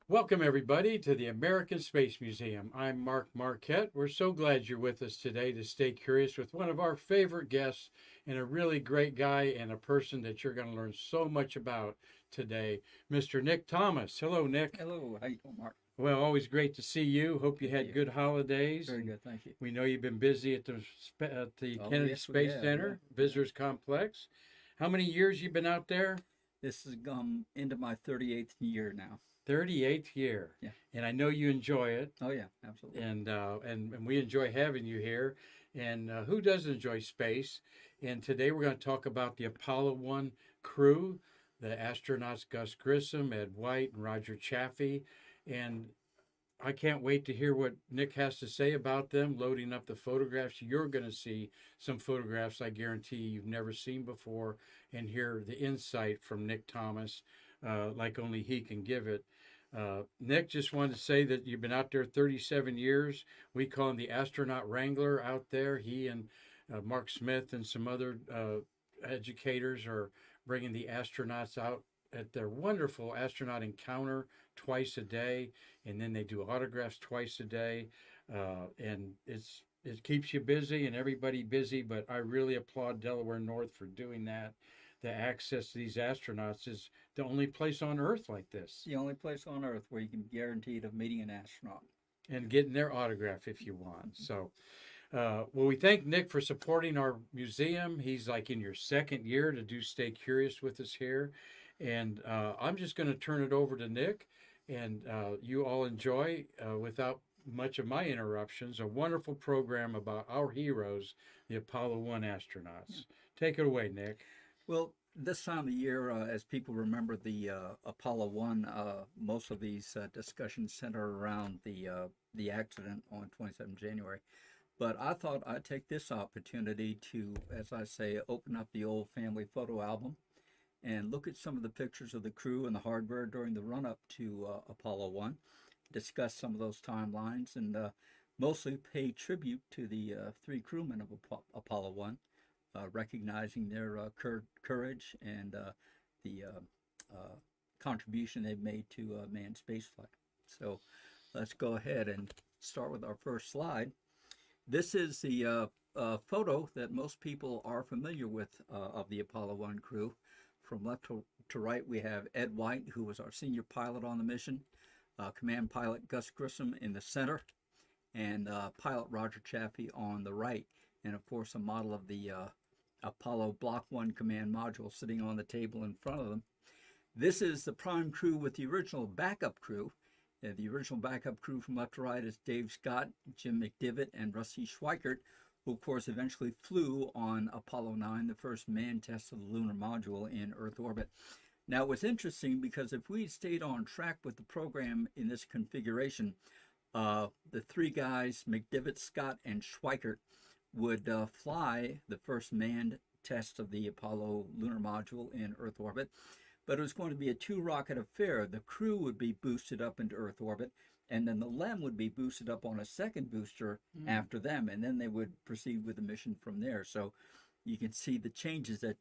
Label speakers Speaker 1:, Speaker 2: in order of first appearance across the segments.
Speaker 1: Welcome, everybody, to the American Space Museum. I'm Marquette. We're so glad you're with us today to stay curious with one of our favorite guests and a really great guy and a person that you're going to learn so much about today, Mr. Nick Thomas. Hello, Nick.
Speaker 2: Hello, how you doing, Mark?
Speaker 1: Well, always great to see you. Hope you
Speaker 2: Thank
Speaker 1: had
Speaker 2: you.
Speaker 1: good holidays.
Speaker 2: Very
Speaker 1: And
Speaker 2: good, thank you.
Speaker 1: we know you've been busy at the
Speaker 2: Oh,
Speaker 1: Kennedy
Speaker 2: yes, we
Speaker 1: Space
Speaker 2: have. Yeah,
Speaker 1: Center, Visitors Complex. How many years you been out there?
Speaker 2: this has gone into my 38th year now.
Speaker 1: 38th year.
Speaker 2: Yeah.
Speaker 1: And I know you enjoy it.
Speaker 2: Oh, yeah, absolutely.
Speaker 1: And we enjoy having you here. And who doesn't enjoy space? And today we're going to talk about the Apollo 1 crew, the astronauts Gus Grissom, Ed White, and Roger Chaffee. And I can't wait to hear what Nick has to say about them, loading up the photographs. You're going to see some photographs I guarantee you've never seen before and hear the insight from Nick Thomas like only he can give it. Nick, just wanted to say that you've been out there 37 years. We call him the astronaut wrangler out there. He and Mark Smith and some other educators are bringing the astronauts out at their wonderful astronaut encounter twice a day, and then they do autographs twice a day, and it keeps you busy and everybody busy. But I really applaud Delaware North for doing that. The access to these astronauts is the only place on Earth like
Speaker 2: It's
Speaker 1: this,
Speaker 2: the only place on Earth where you can be guaranteed of meeting an astronaut.
Speaker 1: and getting their autograph if you want. So, well, we thank Nick for supporting our museum. He's like in your second year to do Stay Curious with us here. And I'm just going to turn it over to Nick, and you all enjoy, without much of my interruptions, a wonderful program about our heroes, the Apollo 1 astronauts. Take it away, Nick.
Speaker 2: Well, this time of year, as people remember the Apollo 1, most of these discussions center around the accident on 27 January. But I thought I'd take this opportunity to, as I say, open up the old family photo album and look at some of the pictures of the crew and the hardware during the run up to Apollo 1, discuss some of those timelines, and mostly pay tribute to the three crewmen of Apollo 1, recognizing their courage and the contribution they've made to manned spaceflight. So let's go ahead and start with our first slide. This is the photo that most people are familiar with of the Apollo 1 crew. From left to right, we have Ed White, who was our senior pilot on the mission, command pilot Gus Grissom in the center, and pilot Roger Chaffee on the right. And of course, a model of the Apollo Block 1 command module sitting on the table in front of them. This is the prime crew with the original backup crew. The original backup crew from left to right is Dave Scott, Jim McDivitt, and Rusty Schweikert, who of course eventually flew on Apollo 9, the first manned test of the lunar module in Earth orbit. Now, it was interesting because if we stayed on track with the program in this configuration, the three guys, McDivitt, Scott, and Schweikert, would fly the first manned test of the Apollo lunar module in Earth orbit. But it was going to be a two-rocket affair. The crew would be boosted up into Earth orbit, and then the LEM would be boosted up on a second booster after them, and then they would proceed with the mission from there. So you can see the changes that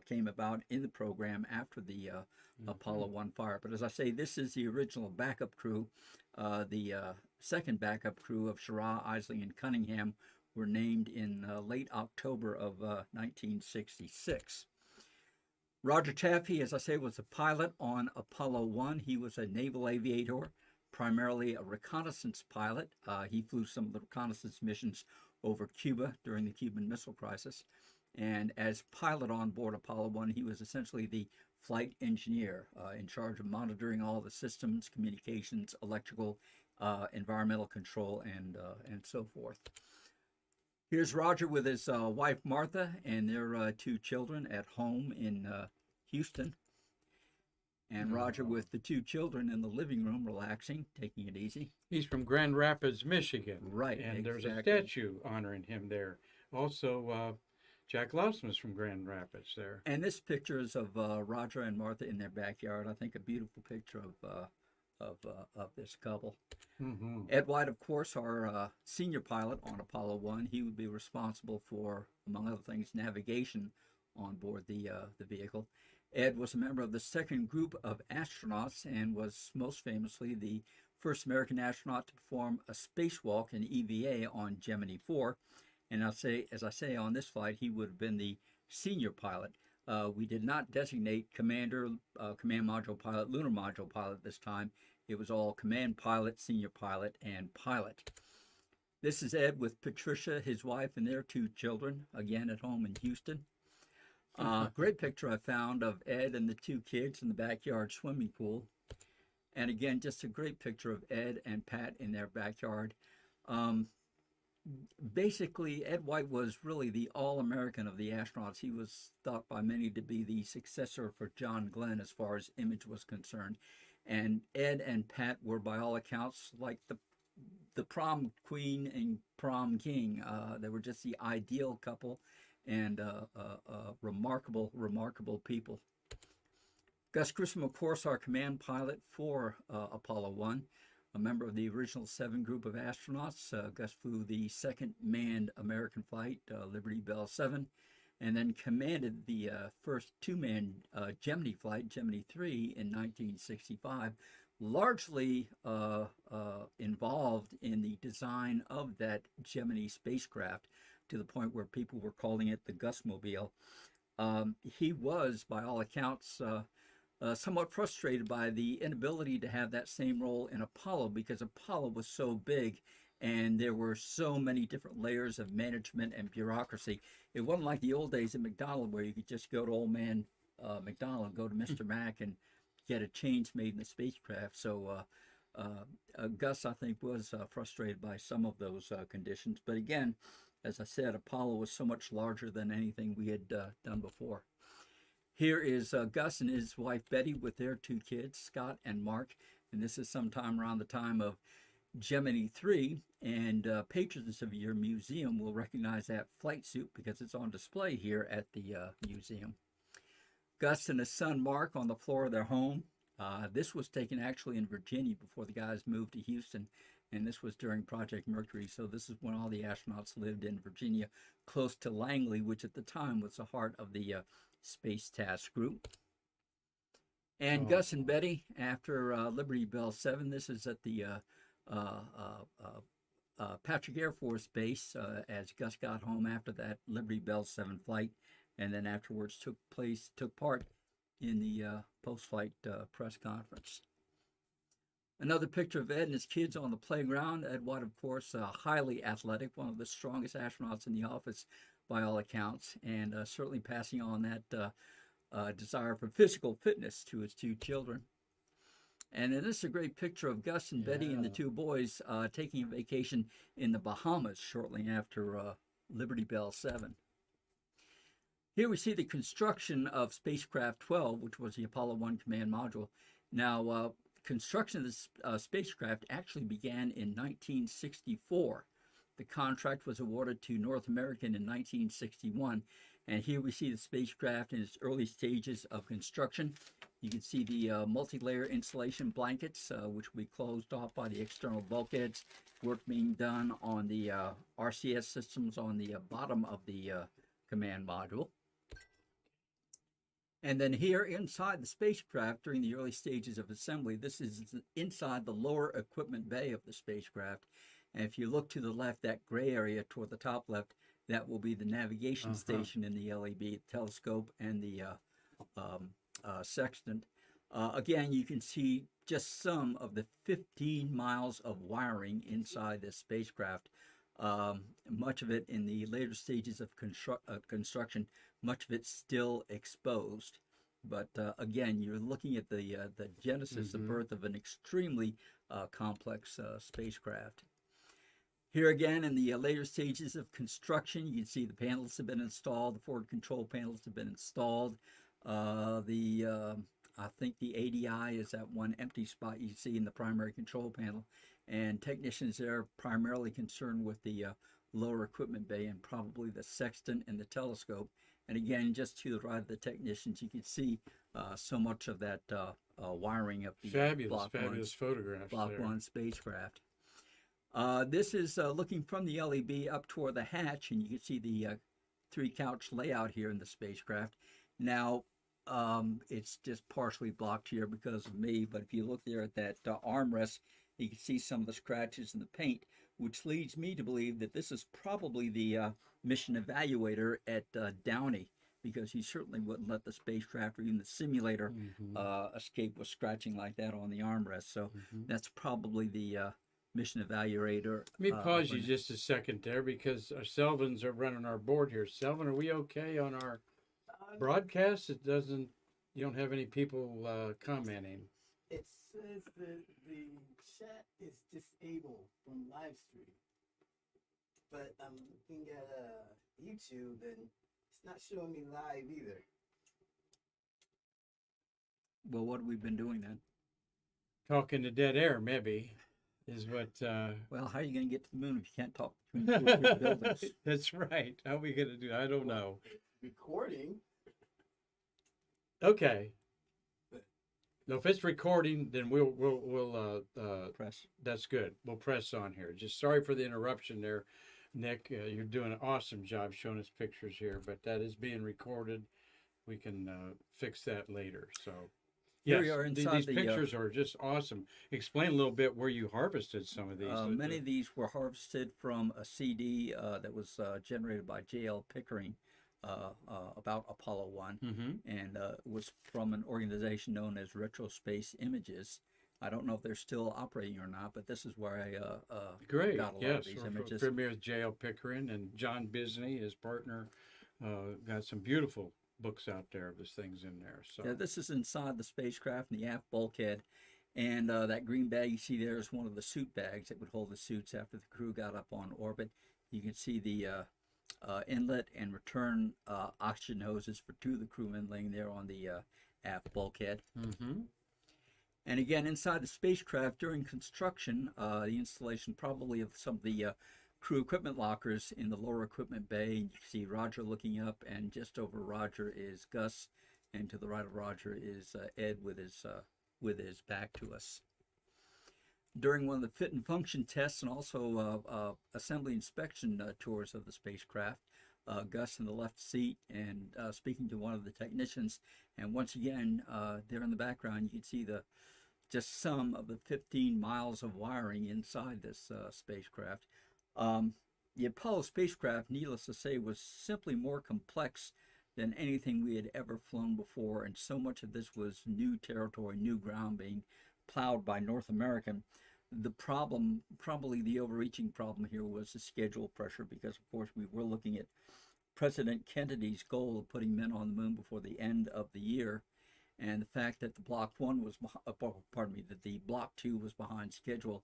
Speaker 2: came about in the program after the Apollo 1 fire. But as I say, this is the original backup crew. The second backup crew of Schirra, Isley, and Cunningham were named in late October of 1966. Roger Chaffee, as I say, was a pilot on Apollo 1. He was a naval aviator, primarily a reconnaissance pilot. He flew some of the reconnaissance missions over Cuba during the Cuban Missile Crisis. And as pilot on board Apollo 1, he was essentially the flight engineer in charge of monitoring all the systems, communications, electrical, environmental control, and so forth. Here's Roger with his wife Martha and their two children at home in Houston. And Roger with the two children in the living room, relaxing, taking it easy.
Speaker 1: He's from Grand Rapids, Michigan.
Speaker 2: Right,
Speaker 1: And there's a
Speaker 2: exactly.
Speaker 1: statue honoring him there. Also, Jack Lawson is from Grand Rapids there.
Speaker 2: And this picture is of Roger and Martha in their backyard. I think a beautiful picture of this couple.
Speaker 1: Mm-hmm.
Speaker 2: Ed White, of course, our senior pilot on Apollo 1. He would be responsible for, among other things, navigation on board the vehicle. Ed was a member of the second group of astronauts and was most famously the first American astronaut to perform a spacewalk in EVA on Gemini 4. And as I say on this flight, he would have been the senior pilot. We did not designate commander, command module pilot, lunar module pilot this time. It was all command pilot, senior pilot, and pilot. This is Ed with Patricia, his wife, and their 2 children, again at home in Houston. Great picture I found of Ed and the 2 kids in the backyard swimming pool. And again, just a great picture of Ed and Pat in their backyard. Basically, Ed White was really the all-American of the astronauts. He was thought by many to be the successor for John Glenn as far as image was concerned. And Ed and Pat were, by all accounts, like the prom queen and prom king. They were just the ideal couple and remarkable people. Gus Grissom, of course, our command pilot for Apollo 1, a member of the original 7 group of astronauts. Gus flew the second manned American flight, Liberty Bell 7, and then commanded the first 2-man Gemini flight, Gemini 3, in 1965, largely involved in the design of that Gemini spacecraft to the point where people were calling it the Gusmobile. He was, by all accounts, somewhat frustrated by the inability to have that same role in Apollo, because Apollo was so big and there were so many different layers of management and bureaucracy. It wasn't like the old days at McDonald where you could just go to old man McDonald, go to Mr. Mac and get a change made in the spacecraft. So Gus, I think, was frustrated by some of those conditions. But again, as I said, Apollo was so much larger than anything we had done before. Here is Gus and his wife Betty with their 2 kids, Scott and Mark. And this is sometime around the time of Gemini 3. And patrons of your museum will recognize that flight suit because it's on display here at the museum. Gus and his son Mark on the floor of their home. This was taken actually in Virginia before the guys moved to Houston. And this was during Project Mercury. So this is when all the astronauts lived in Virginia, close to Langley, which at the time was the heart of the Space Task Group. And Gus and Betty after Liberty Bell 7. This is at the Patrick Air Force Base as Gus got home after that Liberty Bell 7 flight, and then afterwards took part in the post-flight press conference. Another picture of Ed and his kids on the playground. Ed White, of course, highly athletic, one of the strongest astronauts in the office by all accounts, and certainly passing on that desire for physical fitness to his 2 children. And then this is a great picture of Gus and Betty and the 2 boys taking a vacation in the Bahamas shortly after Liberty Bell 7. Here we see the construction of Spacecraft 12, which was the Apollo 1 command module. Now, construction of this spacecraft actually began in 1964. The contract was awarded to North American in 1961. And here we see the spacecraft in its early stages of construction. You can see the multi-layer insulation blankets, which will be closed off by the external bulkheads. Work being done on the RCS systems on the bottom of the command module. And then here inside the spacecraft during the early stages of assembly, this is inside the lower equipment bay of the spacecraft. And if you look to the left, that gray area toward the top left, that will be the navigation station in the LEB, telescope, and the sextant. Again, you can see just some of the 15 miles of wiring inside this spacecraft. Much of it in the later stages of construction, much of it still exposed. But again, you're looking at the genesis, the birth of an extremely complex spacecraft. Here again, in the later stages of construction, you can see the panels have been installed, the forward control panels have been installed. I think the ADI is that one empty spot you see in the primary control panel. And technicians there are primarily concerned with the lower equipment bay and probably the sextant and the telescope. And again, just to the right of the technicians, you can see so much of that wiring of the
Speaker 1: fabulous photographs
Speaker 2: Block
Speaker 1: there.
Speaker 2: 1 spacecraft. This is looking from the LEB up toward the hatch, and you can see the 3-couch layout here in the spacecraft. Now, It's just partially blocked here because of me. But if you look there at that armrest, you can see some of the scratches in the paint, which leads me to believe that this is probably the mission evaluator at Downey, because he certainly wouldn't let the spacecraft or even the simulator escape with scratching like that on the armrest. So that's probably the mission evaluator.
Speaker 1: Let me pause you just a second there because our Selvins are running our board here. Selvin, are we okay on our broadcast? It doesn't. You don't have any people commenting.
Speaker 3: It says that the chat is disabled from live stream, but I'm looking at YouTube and it's not showing me live either.
Speaker 2: Well, what have we been doing then?
Speaker 1: Talking to dead air, maybe, is what.
Speaker 2: Well, how are you going to get to the moon if you can't talk between two or three buildings?
Speaker 1: That's right. How are we going to do? I don't know.
Speaker 3: Recording.
Speaker 1: Okay. No, if it's recording, then we'll
Speaker 2: Press.
Speaker 1: That's good. We'll press on here. Just sorry for the interruption there, Nick. You're doing an awesome job showing us pictures here, but that is being recorded. We can fix that later. So,
Speaker 2: Here
Speaker 1: yes,
Speaker 2: we are inside
Speaker 1: these pictures are just awesome. Explain a little bit where you harvested some of these.
Speaker 2: Many of these were harvested from a CD that was generated by J.L. Pickering about Apollo 1, and was from an organization known as Retrospace Images. I don't know if they're still operating or not, but this is where I
Speaker 1: Great.
Speaker 2: got a lot
Speaker 1: Yes,
Speaker 2: of these
Speaker 1: we're
Speaker 2: images.
Speaker 1: Premier J.L. Pickering and John Bisney, his partner, got some beautiful books out there. There's things in there. So
Speaker 2: Yeah, this is inside the spacecraft in the aft bulkhead, and that green bag you see there is one of the suit bags that would hold the suits after the crew got up on orbit. You can see the inlet and return oxygen hoses for two of the crewmen laying there on the aft bulkhead. And again, inside the spacecraft during construction, the installation probably of some of the crew equipment lockers in the lower equipment bay. You can see Roger looking up, and just over Roger is Gus, and to the right of Roger is Ed with his back to us. During one of the fit and function tests and also assembly inspection tours of the spacecraft, Gus in the left seat and speaking to one of the technicians. And once again, there in the background, you can see just some of the 15 miles of wiring inside this spacecraft. The Apollo spacecraft, needless to say, was simply more complex than anything we had ever flown before, and so much of this was new territory, new ground being plowed by North American. The problem, probably the overreaching problem here, was the schedule pressure, because of course we were looking at President Kennedy's goal of putting men on the moon before the end of the year, and the fact that the Block 1 was, that the Block 2 was behind schedule,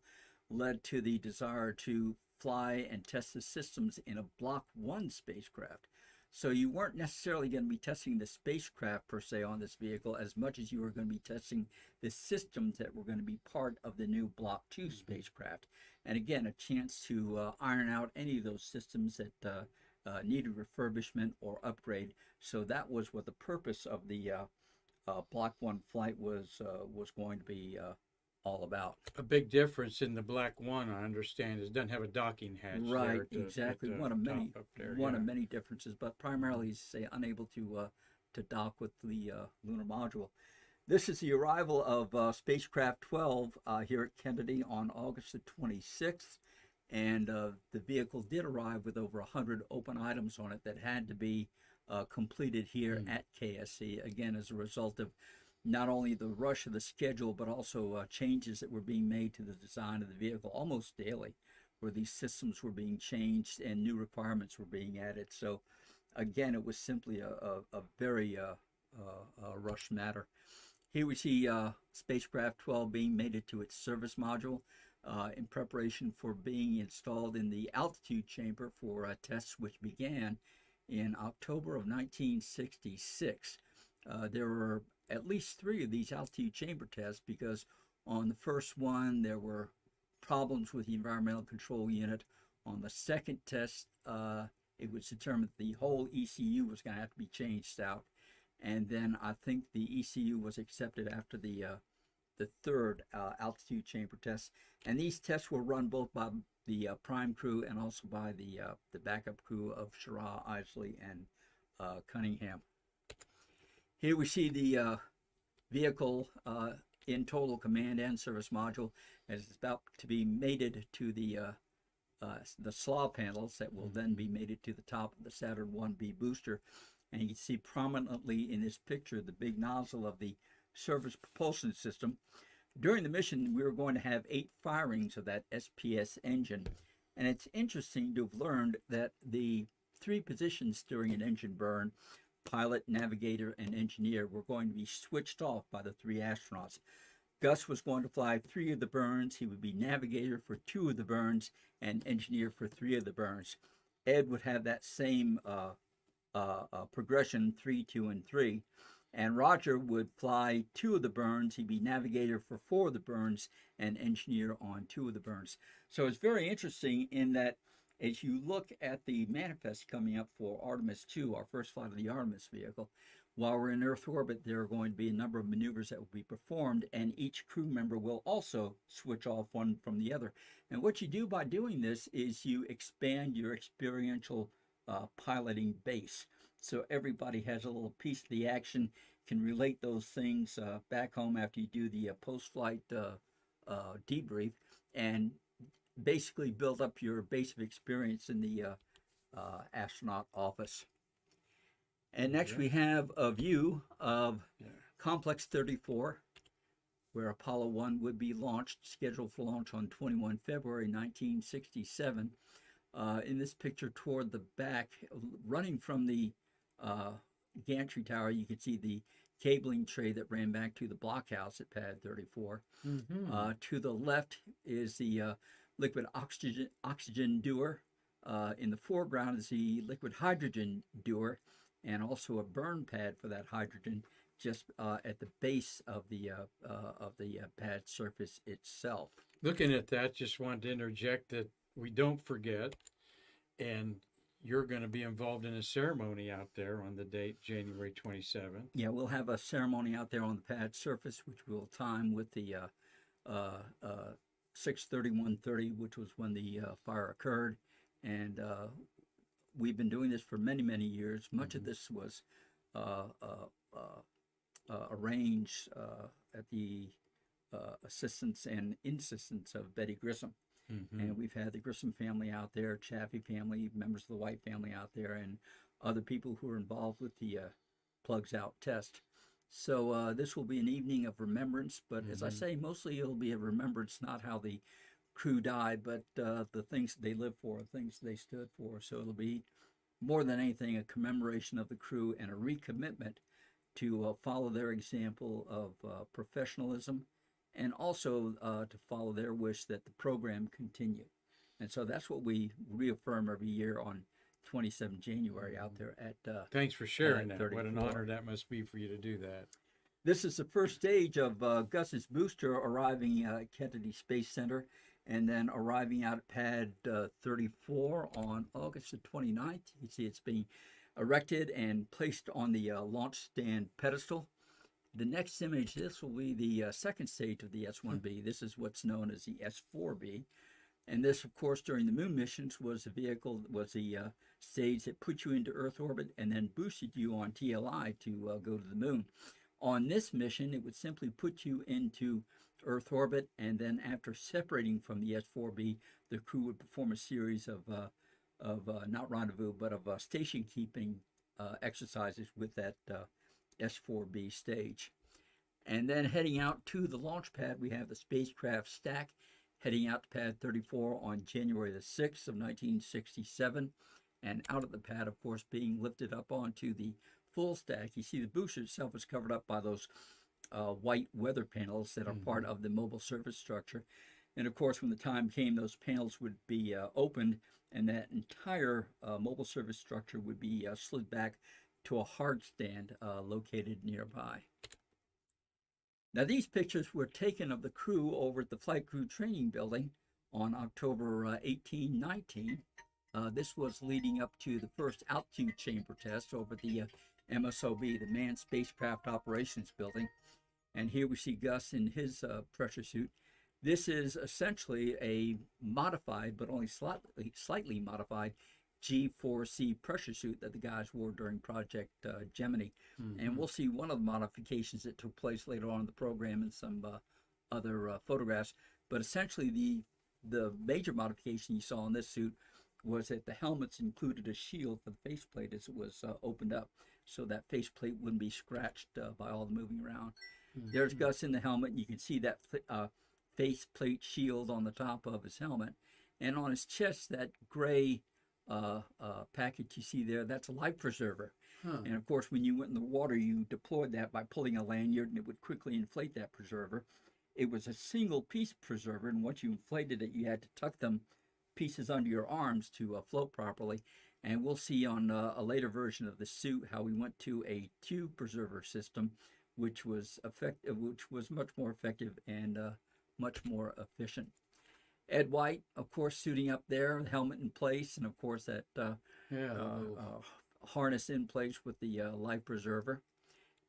Speaker 2: led to the desire to fly and test the systems in a Block 1 spacecraft. So you weren't necessarily going to be testing the spacecraft per se on this vehicle as much as you were going to be testing the systems that were going to be part of the new Block 2 spacecraft. And again, a chance to iron out any of those systems that needed refurbishment or upgrade. So that was what the purpose of the Block 1 flight was going to be all about.
Speaker 1: a big difference in the Black One, I understand, is it doesn't have a docking hatch.
Speaker 2: Right,
Speaker 1: there
Speaker 2: exactly.
Speaker 1: at the
Speaker 2: One of
Speaker 1: top
Speaker 2: many,
Speaker 1: up there,
Speaker 2: one
Speaker 1: yeah.
Speaker 2: of many differences, but primarily, as I say, unable to dock with the lunar module. This is the arrival of spacecraft 12 here at Kennedy on August the 26th, and the vehicle did arrive with over 100 open items on it that had to be completed here at KSC, again as a result of not only the rush of the schedule, but also changes that were being made to the design of the vehicle almost daily, where these systems were being changed and new requirements were being added. So again, it was simply a very rushed matter. Here we see spacecraft 12 being mated to its service module in preparation for being installed in the altitude chamber for tests which began in October of 1966. There were at least 3 of these altitude chamber tests, because on the first one there were problems with the environmental control unit. On the second test, it was determined that the whole ECU was going to have to be changed out, and then I think the ECU was accepted after the third altitude chamber test. And these tests were run both by the prime crew and also by the backup crew of Schirra, Isley, and Cunningham. Here we see the vehicle in total command and service module as it's about to be mated to the slaw panels that will then be mated to the top of the Saturn 1B booster. And you can see prominently in this picture the big nozzle of the surface propulsion system. During the mission, we were going to have 8 firings of that SPS engine. And it's interesting to have learned that the 3 positions during an engine burn, pilot, navigator, and engineer, were going to be switched off by the 3 astronauts. Gus was going to fly 3 of the burns. He would be navigator for 2 of the burns and engineer for 3 of the burns. Ed would have that same progression, 3, 2, and 3. And Roger would fly 2 of the burns. He'd be navigator for 4 of the burns and engineer on 2 of the burns. So it's very interesting in that as you look at the manifest coming up for Artemis 2, our first flight of the Artemis vehicle, while we're in Earth orbit, there are going to be a number of maneuvers that will be performed, and each crew member will also switch off one from the other. And what you do by doing this is you expand your experiential piloting base. So everybody has a little piece of the action, can relate those things back home after you do the post-flight debrief, and basically build up your base of experience in the astronaut office. And next we have a view of Complex 34, where Apollo 1 would be launched, scheduled for launch on 21 February 1967. In this picture toward the back, running from the gantry tower, you can see the cabling tray that ran back to the blockhouse at pad 34. To the left is the liquid oxygen dewar. In the foreground is the liquid hydrogen dewar, and also a burn pad for that hydrogen just at the base of the pad surface itself.
Speaker 1: Looking at that, just wanted to interject that we don't forget, and you're going to be involved in a ceremony out there on the date January 27th.
Speaker 2: Yeah, we'll have a ceremony out there on the pad surface, which will time with the 6/31/30, which was when the fire occurred. And we've been doing this for many, many years. Much of this was arranged at the assistance and insistence of Betty Grissom. And we've had the Grissom family out there, Chaffee family, members of the White family out there, and other people who are involved with the plugs out test. So this will be an evening of remembrance, but as I say, mostly it'll be a remembrance, not how the crew died, but the things they lived for, the things they stood for. So it'll be more than anything a commemoration of the crew and a recommitment to follow their example of professionalism, and also to follow their wish that the program continue. And so that's what we reaffirm every year on 27 January out there at
Speaker 1: Thanks for sharing that.
Speaker 2: 34.
Speaker 1: What an honor that must be for you to do that.
Speaker 2: This is the first stage of Gus's booster arriving at Kennedy Space Center and then arriving out at pad 34 on August the 29th. You see it's being erected and placed on the launch stand pedestal. The next image, this will be the second stage of the S-1B. This is what's known as the S-4B. And this, of course, during the moon missions was the stage that put you into Earth orbit and then boosted you on TLI to go to the moon. On this mission, it would simply put you into Earth orbit, and then after separating from the S-4B, the crew would perform a series of not rendezvous, but of station keeping exercises with that S-4B stage. And then heading out to the launch pad, we have the spacecraft stack heading out to pad 34 on January the 6th of 1967. And out of the pad, of course, being lifted up onto the full stack. You see the booster itself is covered up by those white weather panels that are part of the mobile surface structure. And of course, when the time came, those panels would be opened, and that entire mobile surface structure would be slid back to a hard stand located nearby. Now, these pictures were taken of the crew over at the Flight Crew Training Building on October 18, 19. This was leading up to the first altitude chamber test over the MSOB, the Manned Spacecraft Operations Building. And here we see Gus in his pressure suit. This is essentially a modified, but only slightly modified, G4C pressure suit that the guys wore during Project Gemini. And we'll see one of the modifications that took place later on in the program and some other photographs. But essentially, the major modification you saw in this suit was that the helmets included a shield for the faceplate as it was opened up, so that faceplate wouldn't be scratched by all the moving around. There's Gus in the helmet, and you can see that faceplate shield on the top of his helmet. And on his chest, that gray package you see there, that's a life preserver. And of course, when you went in the water, you deployed that by pulling a lanyard, and it would quickly inflate that preserver. It was a single piece preserver, and once you inflated it, you had to tuck them pieces under your arms to float properly. And we'll see on a later version of the suit how we went to a tube preserver system, which was much more effective and much more efficient. Ed White, of course, suiting up there, helmet in place, and of course that harness in place with the life preserver.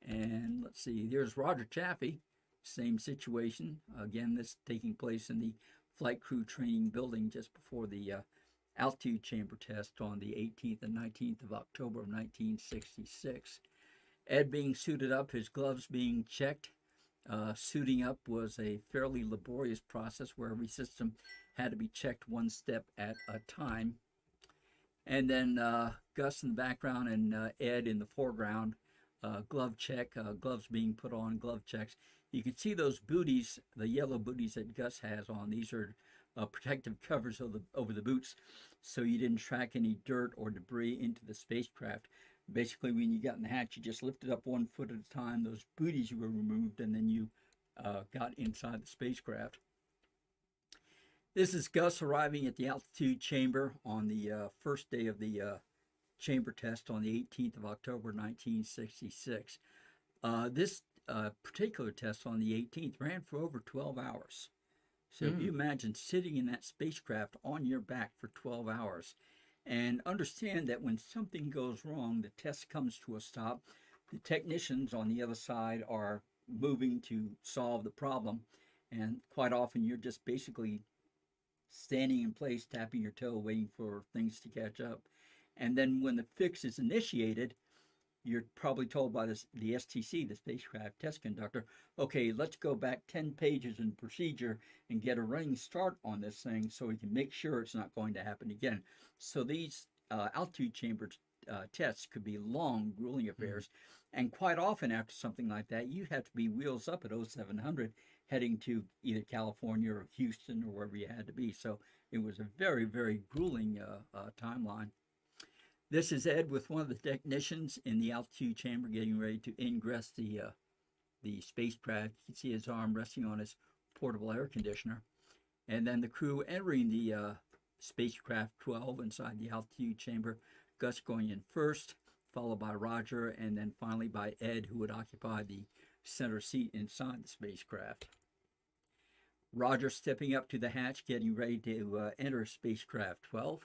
Speaker 2: And let's see, here's Roger Chaffee, same situation. Again, this taking place in the flight crew training building just before the altitude chamber test on the 18th and 19th of October of 1966. Ed being suited up, his gloves being checked. Suiting up was a fairly laborious process where every system had to be checked one step at a time. And then Gus in the background and Ed in the foreground, glove check, gloves being put on, glove checks. You can see those booties, the yellow booties that Gus has on. These are protective covers over the boots, so you didn't track any dirt or debris into the spacecraft. Basically, when you got in the hatch, you just lifted up 1 foot at a time. Those booties were removed, and then you got inside the spacecraft. This is Gus arriving at the altitude chamber on the first day of the chamber test on the 18th of October, 1966. This particular test on the 18th ran for over 12 hours. So if you imagine sitting in that spacecraft on your back for 12 hours, and understand that when something goes wrong, the test comes to a stop. The technicians on the other side are moving to solve the problem, and quite often you're just basically standing in place, tapping your toe, waiting for things to catch up. And then when the fix is initiated, you're probably told by the STC, the spacecraft test conductor, okay, let's go back 10 pages in procedure and get a running start on this thing so we can make sure it's not going to happen again. So these altitude chamber tests could be long, grueling affairs. And quite often after something like that, you have to be wheels up at 0700 heading to either California or Houston or wherever you had to be. So it was a very, very grueling timeline. This is Ed with one of the technicians in the altitude chamber getting ready to ingress the spacecraft. You can see his arm resting on his portable air conditioner. And then the crew entering the spacecraft 12 inside the altitude chamber. Gus going in first, followed by Roger, and then finally by Ed, who would occupy the center seat inside the spacecraft. Roger stepping up to the hatch, getting ready to enter spacecraft 12.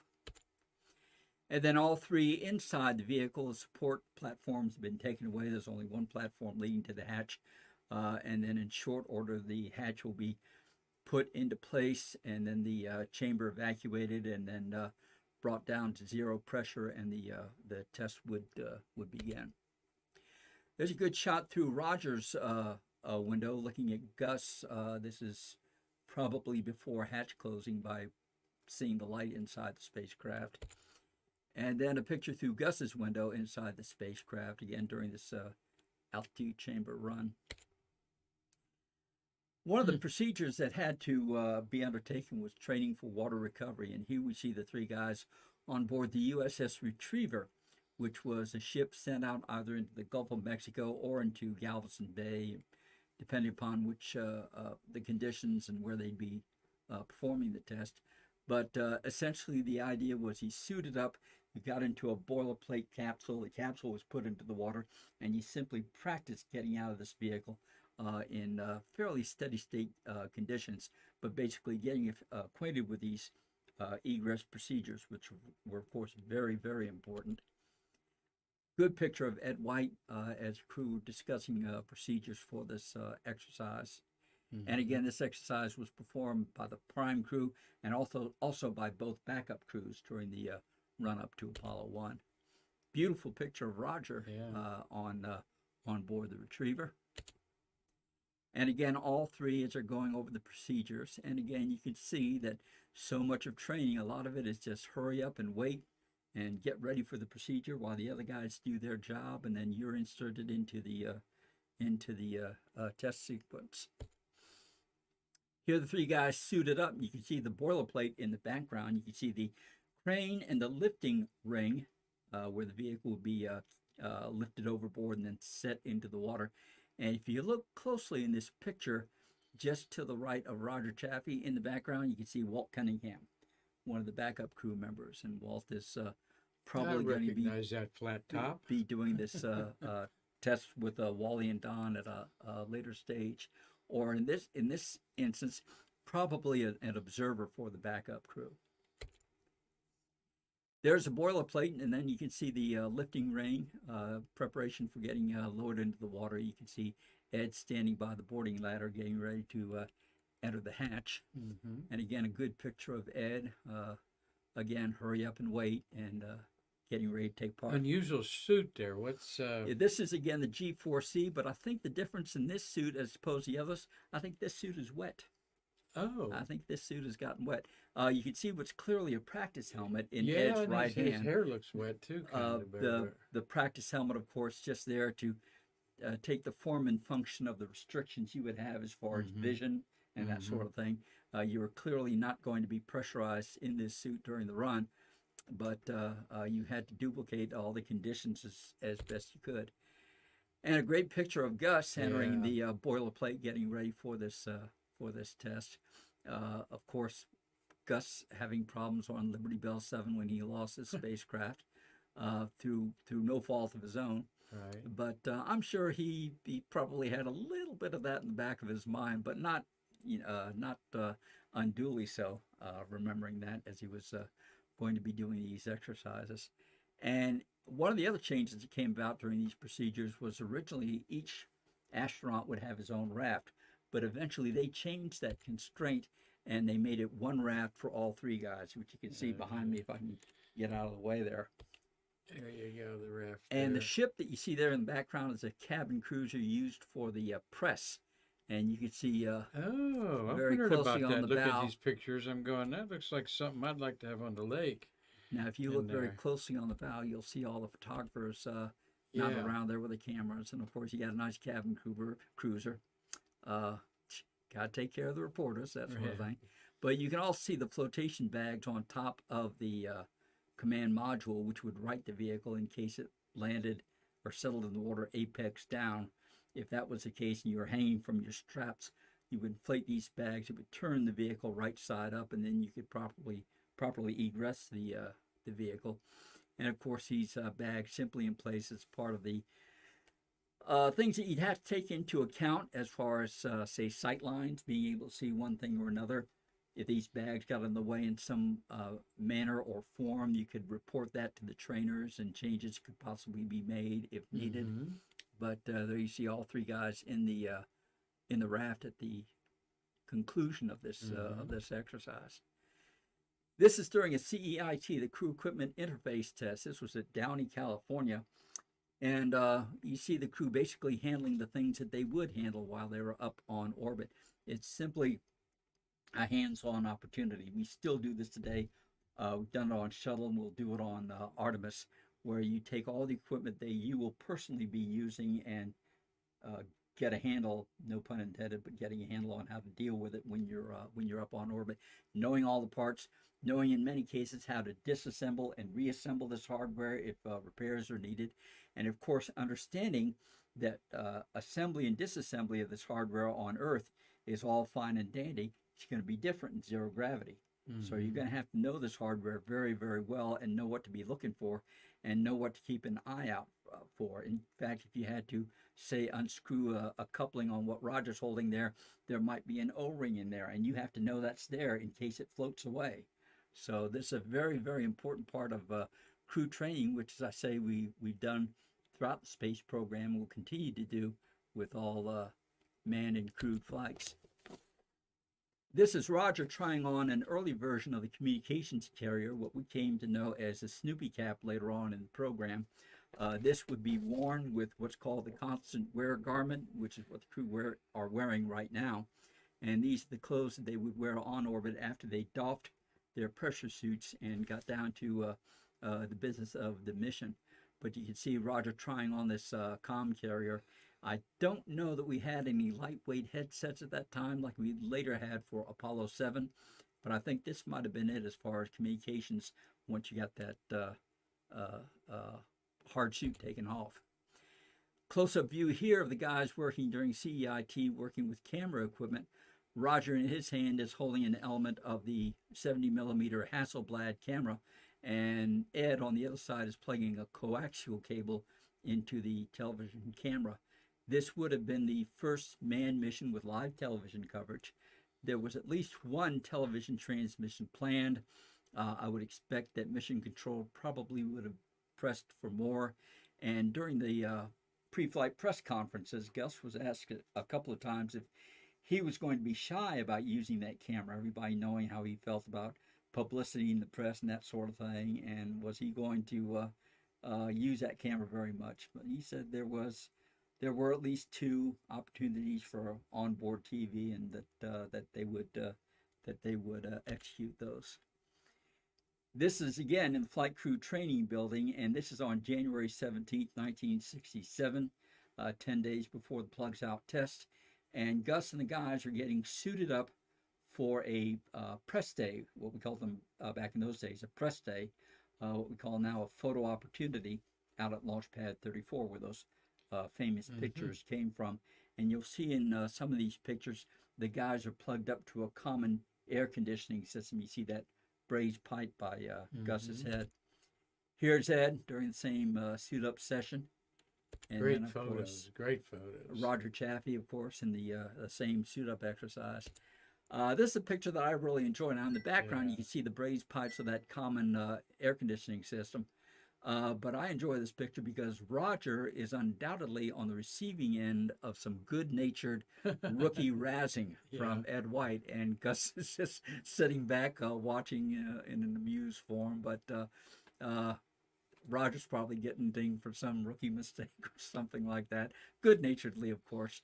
Speaker 2: And then all three inside the vehicle. The support platforms have been taken away. There's only one platform leading to the hatch. And then in short order, the hatch will be put into place, and then the chamber evacuated, and then brought down to zero pressure, and the test would begin. There's a good shot through Roger's window looking at Gus. This is probably before hatch closing by seeing the light inside the spacecraft. And then a picture through Gus's window inside the spacecraft, again during this altitude chamber run. One of the procedures that had to be undertaken was training for water recovery. And here we see the three guys on board the USS Retriever, which was a ship sent out either into the Gulf of Mexico or into Galveston Bay, depending upon which the conditions and where they'd be performing the test. But essentially the idea was he suited up, he got into a boilerplate capsule, the capsule was put into the water, and he simply practiced getting out of this vehicle in fairly steady state conditions, but basically getting acquainted with these egress procedures, which were of course very, very important. Good picture of Ed White as crew discussing procedures for this exercise. And again, this exercise was performed by the prime crew and also by both backup crews during the run up to Apollo 1. Beautiful picture of Roger
Speaker 1: Yeah.
Speaker 2: on board the Retriever. And again, all three as they're going over the procedures. And again, you can see that so much of training, a lot of it is just hurry up and wait and get ready for the procedure while the other guys do their job, and then you're inserted into the test sequence. Here are the three guys suited up. You can see the boilerplate in the background. You can see the crane and the lifting ring where the vehicle will be lifted overboard and then set into the water. And if you look closely in this picture, just to the right of Roger Chaffee in the background, you can see Walt Cunningham, one of the backup crew members. And Walt is probably going to
Speaker 1: recognize that flat top.
Speaker 2: be doing this test with Wally and Don at a later stage, or in this instance, probably an observer for the backup crew. There's a boilerplate, and then you can see the lifting ring, preparation for getting lowered into the water. You can see Ed standing by the boarding ladder, getting ready to enter the hatch.
Speaker 1: Mm-hmm.
Speaker 2: And again, a good picture of Ed. Again, hurry up and wait, and getting ready to take part.
Speaker 1: Unusual suit there. What's
Speaker 2: This is again the G4C, but I think the difference in this suit as opposed to the others, I think this suit is wet.
Speaker 1: Oh,
Speaker 2: I think this suit has gotten wet. You can see what's clearly a practice helmet in Ed's
Speaker 1: and
Speaker 2: right
Speaker 1: his
Speaker 2: hand.
Speaker 1: hair looks wet too. Kind of
Speaker 2: The practice helmet, of course, just there to take the form and function of the restrictions you would have as far as vision and that sort of thing. You were clearly not going to be pressurized in this suit during the run, but you had to duplicate all the conditions as best you could. And a great picture of Gus entering the boilerplate, getting ready for this test. Of course, Gus having problems on Liberty Bell 7 when he lost his spacecraft through no fault of his own.
Speaker 1: Right.
Speaker 2: But I'm sure he probably had a little bit of that in the back of his mind, but not unduly so, remembering that as he was going to be doing these exercises. And one of the other changes that came about during these procedures was originally each astronaut would have his own raft, but eventually they changed that constraint and they made it one raft for all three guys, which you can see behind me if I can get out of the way there.
Speaker 1: There you go, the raft.
Speaker 2: And
Speaker 1: there.
Speaker 2: the ship that you see there in the background is a cabin cruiser used for the press. And you can see
Speaker 1: Oh, I
Speaker 2: very
Speaker 1: wondered about
Speaker 2: closely on
Speaker 1: that.
Speaker 2: the
Speaker 1: Look
Speaker 2: bow.
Speaker 1: at these pictures. I'm going, that looks like something I'd like to have on the lake.
Speaker 2: Now, if you
Speaker 1: in
Speaker 2: look very
Speaker 1: there.
Speaker 2: closely on the bow, you'll see all the photographers not
Speaker 1: Yeah.
Speaker 2: around there with the cameras. And of course, you got a nice cabin cruiser. Got to take care of the reporters, that sort of thing. But you can also see the flotation bags on top of the command module, which would right the vehicle in case it landed or settled in the water apex down. If that was the case and you were hanging from your straps, you would inflate these bags. It would turn the vehicle right side up, and then you could properly egress the vehicle. And of course, these bags simply in place as part of the things that you'd have to take into account as far as, say, sight lines, being able to see one thing or another. If these bags got in the way in some manner or form, you could report that to the trainers, and changes could possibly be made if needed.
Speaker 1: Mm-hmm.
Speaker 2: But there you see all three guys in the raft at the conclusion of this exercise. This is during a CEIT, the Crew Equipment Interface Test. This was at Downey, California. And you see the crew basically handling the things that they would handle while they were up on orbit. It's simply a hands-on opportunity. We still do this today. We've done it on shuttle, and we'll do it on Artemis, where you take all the equipment that you will personally be using and get a handle, no pun intended, but getting a handle on how to deal with it when you're up on orbit, knowing all the parts, knowing in many cases how to disassemble and reassemble this hardware if repairs are needed, and of course understanding that assembly and disassembly of this hardware on Earth is all fine and dandy. It's going to be different in zero gravity.
Speaker 1: Mm-hmm.
Speaker 2: So you're going to have to know this hardware very, very well and know what to be looking for and know what to keep an eye out for. In fact, if you had to, say, unscrew a coupling on what Roger's holding there, there might be an O-ring in there, and you have to know that's there in case it floats away. So this is a very, very important part of crew training, which, as I say, we've done throughout the space program and will continue to do with all manned and crewed flights. This is Roger trying on an early version of the communications carrier, what we came to know as the Snoopy cap later on in the program. This would be worn with what's called the constant wear garment, which is what the crew are wearing right now. And these are the clothes that they would wear on orbit after they doffed their pressure suits and got down to the business of the mission. But you can see Roger trying on this comm carrier. I don't know that we had any lightweight headsets at that time like we later had for Apollo 7, but I think this might have been it as far as communications once you got that hard suit taken off. Close-up view here of the guys working during CEIT, working with camera equipment. Roger in his hand is holding an element of the 70mm Hasselblad camera, and Ed on the other side is plugging a coaxial cable into the television camera. This would have been the first manned mission with live television coverage. There was at least one television transmission planned. I would expect that Mission Control probably would have pressed for more. And during the pre-flight press conferences, Gus was asked a couple of times if he was going to be shy about using that camera, everybody knowing how he felt about publicity in the press and that sort of thing, and was he going to use that camera very much. But he said there were at least 2 opportunities for onboard TV, and that they would execute those. This is again in the Flight Crew Training Building, and this is on January 17th, 1967, 10 days before the plugs out test. And Gus and the guys are getting suited up for a press day, what we called them back in those days, a press day, what we call now a photo opportunity out at Launch Pad 34, where those famous pictures came from. And you'll see in some of these pictures, the guys are plugged up to a common air conditioning system. You see that brazed pipe by Gus's head. Here's Ed during the same suit-up session. And
Speaker 1: Great
Speaker 2: then, of
Speaker 1: photos,
Speaker 2: course,
Speaker 1: great photos.
Speaker 2: Roger Chaffee, of course, in the same suit-up exercise. This is a picture that I really enjoy. Now, in the background, you can see the brazed pipes of that common air conditioning system. But I enjoy this picture because Roger is undoubtedly on the receiving end of some good-natured rookie razzing from Ed White, and Gus is just sitting back watching in an amused form. But Roger's probably getting dinged for some rookie mistake or something like that. Good-naturedly, of course.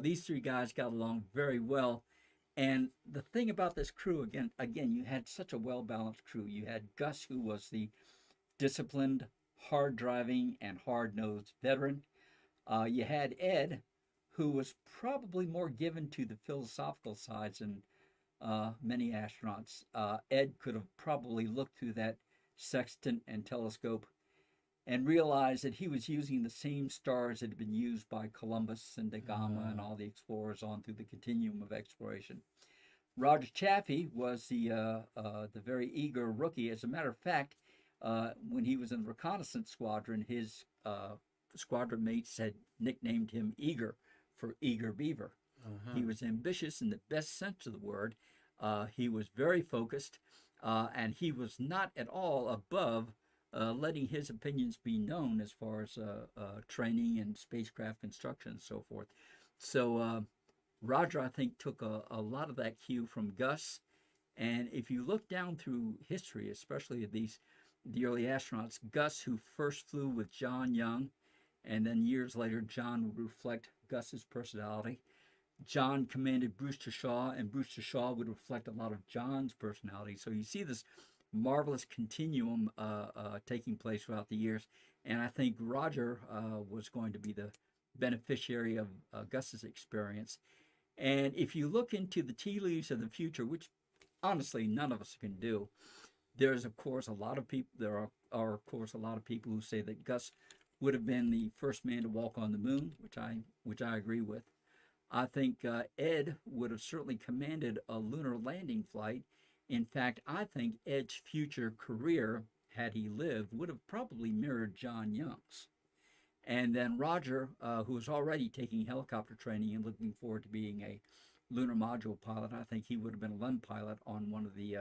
Speaker 2: These 3 guys got along very well. And the thing about this crew, again, you had such a well-balanced crew. You had Gus, who was the disciplined, hard-driving, and hard-nosed veteran. You had Ed, who was probably more given to the philosophical sides than many astronauts. Ed could have probably looked through that sextant and telescope and realized that he was using the same stars that had been used by Columbus and Da Gama and all the explorers on through the continuum of exploration. Roger Chaffee was the very eager rookie. As a matter of fact, when he was in the reconnaissance squadron, his squadron mates had nicknamed him Eager for Eager Beaver. He was ambitious in the best sense of the word. He was very focused, and he was not at all above letting his opinions be known as far as training and spacecraft construction and so forth. So Roger, I think, took a lot of that cue from Gus. And if you look down through history, especially the early astronauts, Gus, who first flew with John Young, and then years later, John would reflect Gus's personality. John commanded Brewster Shaw, and Brewster Shaw would reflect a lot of John's personality. So you see this marvelous continuum taking place throughout the years. And I think Roger was going to be the beneficiary of Gus's experience. And if you look into the tea leaves of the future, which honestly none of us can do, there's of course a lot of people. There are of course a lot of people who say that Gus would have been the first man to walk on the moon, which I agree with. I think Ed would have certainly commanded a lunar landing flight. In fact, I think Ed's future career, had he lived, would have probably mirrored John Young's. And then Roger, who was already taking helicopter training and looking forward to being a lunar module pilot, I think he would have been a Lund pilot on one of the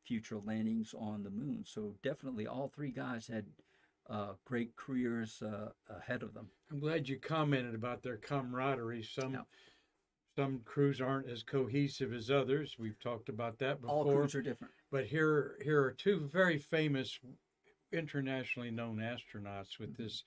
Speaker 2: future landings on the moon. So definitely all 3 guys had great careers ahead of them.
Speaker 1: I'm glad you commented about their camaraderie. some crews aren't as cohesive as others. We've talked about that
Speaker 2: All
Speaker 1: before.
Speaker 2: crews are different.
Speaker 1: But here are two very famous, internationally known astronauts with this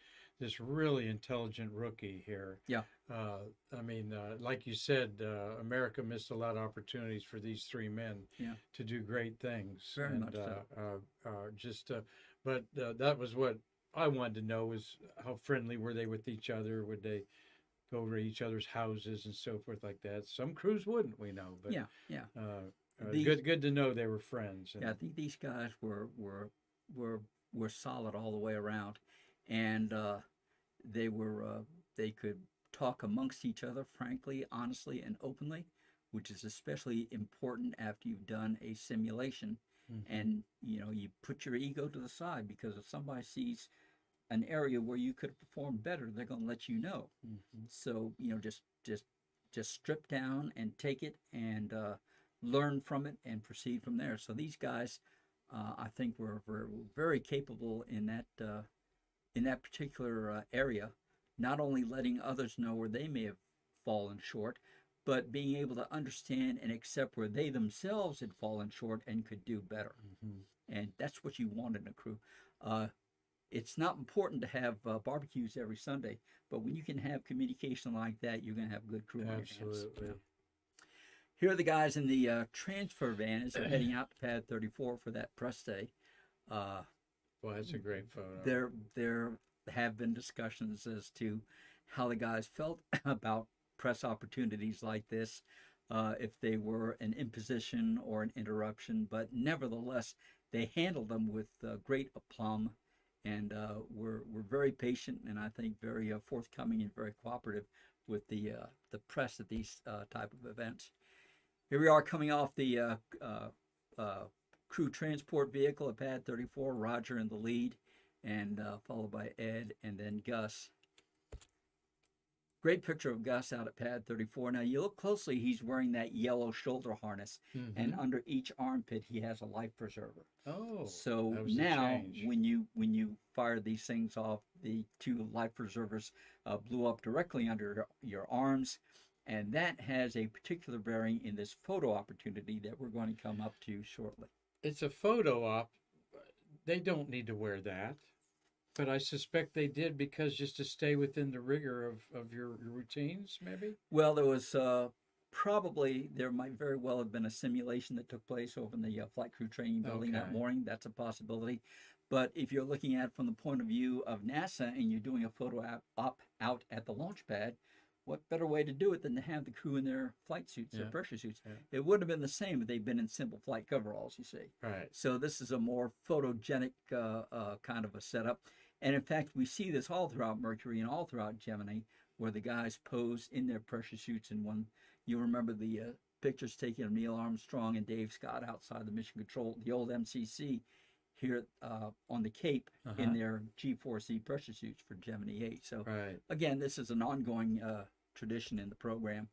Speaker 1: really intelligent rookie here.
Speaker 2: Yeah.
Speaker 1: I mean, like you said, America missed a lot of opportunities for these three men
Speaker 2: Yeah.
Speaker 1: to do great things.
Speaker 2: Very
Speaker 1: and,
Speaker 2: much so.
Speaker 1: But that was what I wanted to know, is how friendly were they with each other? Would they go over to each other's houses and so forth like that? Some crews wouldn't, we know. But
Speaker 2: Yeah, yeah.
Speaker 1: good to know they were friends. And,
Speaker 2: Yeah, I think these guys were solid all the way around, and they could talk amongst each other frankly, honestly, and openly, which is especially important after you've done a simulation, and you put your ego to the side, because if somebody sees an area where you could have performed better, they're going to let you know. So just strip down and take it, and learn from it and proceed from there. So these guys, I think, were very capable in that particular area, not only letting others know where they may have fallen short, but being able to understand and accept where they themselves had fallen short and could do better. And that's what you want in a crew. It's not important to have barbecues every Sunday, but when you can have communication like that, you're going to have a good crew on your hands.
Speaker 1: absolutely.
Speaker 2: Here are the guys in the transfer van as they're heading out to Pad 34 for that press day.
Speaker 1: Well, that's a great photo.
Speaker 2: There have been discussions as to how the guys felt about press opportunities like this, if they were an imposition or an interruption, but nevertheless, they handled them with great aplomb, and were very patient, and I think very forthcoming and very cooperative with the press at these type of events. Here we are coming off the crew transport vehicle at Pad 34, Roger in the lead, and followed by Ed and then Gus. Great picture of Gus out at Pad 34. Now, you look closely, he's wearing that yellow shoulder harness, and under each armpit he has a life preserver.
Speaker 1: Oh,
Speaker 2: so
Speaker 1: that was the
Speaker 2: now
Speaker 1: change.
Speaker 2: when you fire these things off, the two life preservers blew up directly under your arms, and that has a particular bearing in this photo opportunity that we're going to come up to shortly.
Speaker 1: It's a photo op. They don't need to wear that, but I suspect they did, because just to stay within the rigor of your routines, maybe?
Speaker 2: Well, there was there might very well have been a simulation that took place over in the flight crew training building that
Speaker 1: Okay.
Speaker 2: morning. That's a possibility. But if you're looking at it from the point of view of NASA and you're doing a photo op out at the launch pad, what better way to do it than to have the crew in their flight suits, their
Speaker 1: Yeah.
Speaker 2: pressure suits?
Speaker 1: Yeah.
Speaker 2: It would have been the same if they'd been in simple flight coveralls, you see.
Speaker 1: Right.
Speaker 2: So this is a more photogenic kind of a setup. And in fact, we see this all throughout Mercury and all throughout Gemini, where the guys pose in their pressure suits. And when you remember the pictures taken of Neil Armstrong and Dave Scott outside the Mission Control, the old MCC, here on the Cape in their G4C pressure suits for Gemini 8. So
Speaker 1: Right.
Speaker 2: again, this is an ongoing tradition in the program.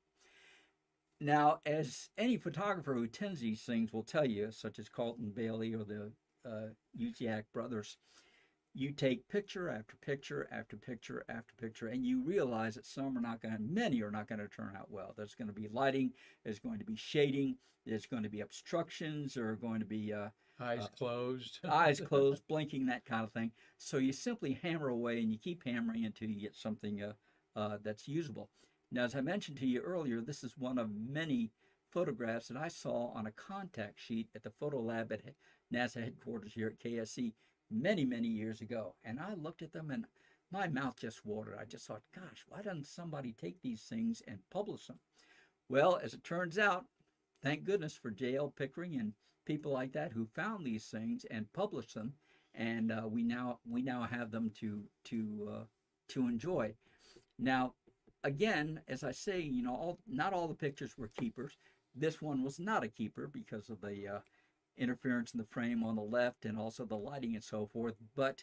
Speaker 2: Now, as any photographer who attends these things will tell you, such as Carlton Bailey or the Uziak brothers, you take picture after picture after picture after picture, and you realize that many are not going to turn out well. There's going to be lighting, there's going to be shading, there's going to be obstructions, there are going to be
Speaker 1: Eyes closed.
Speaker 2: eyes closed, blinking, that kind of thing. So you simply hammer away, and you keep hammering until you get something that's usable. Now, as I mentioned to you earlier, this is one of many photographs that I saw on a contact sheet at the photo lab at NASA headquarters here at KSC many, many years ago. And I looked at them and my mouth just watered. I just thought, gosh, why doesn't somebody take these things and publish them? Well, as it turns out, thank goodness for J.L. Pickering and people like that who found these things and published them. And we now have them to enjoy. Now, again, as I say, not all the pictures were keepers. This one was not a keeper because of the interference in the frame on the left and also the lighting and so forth. But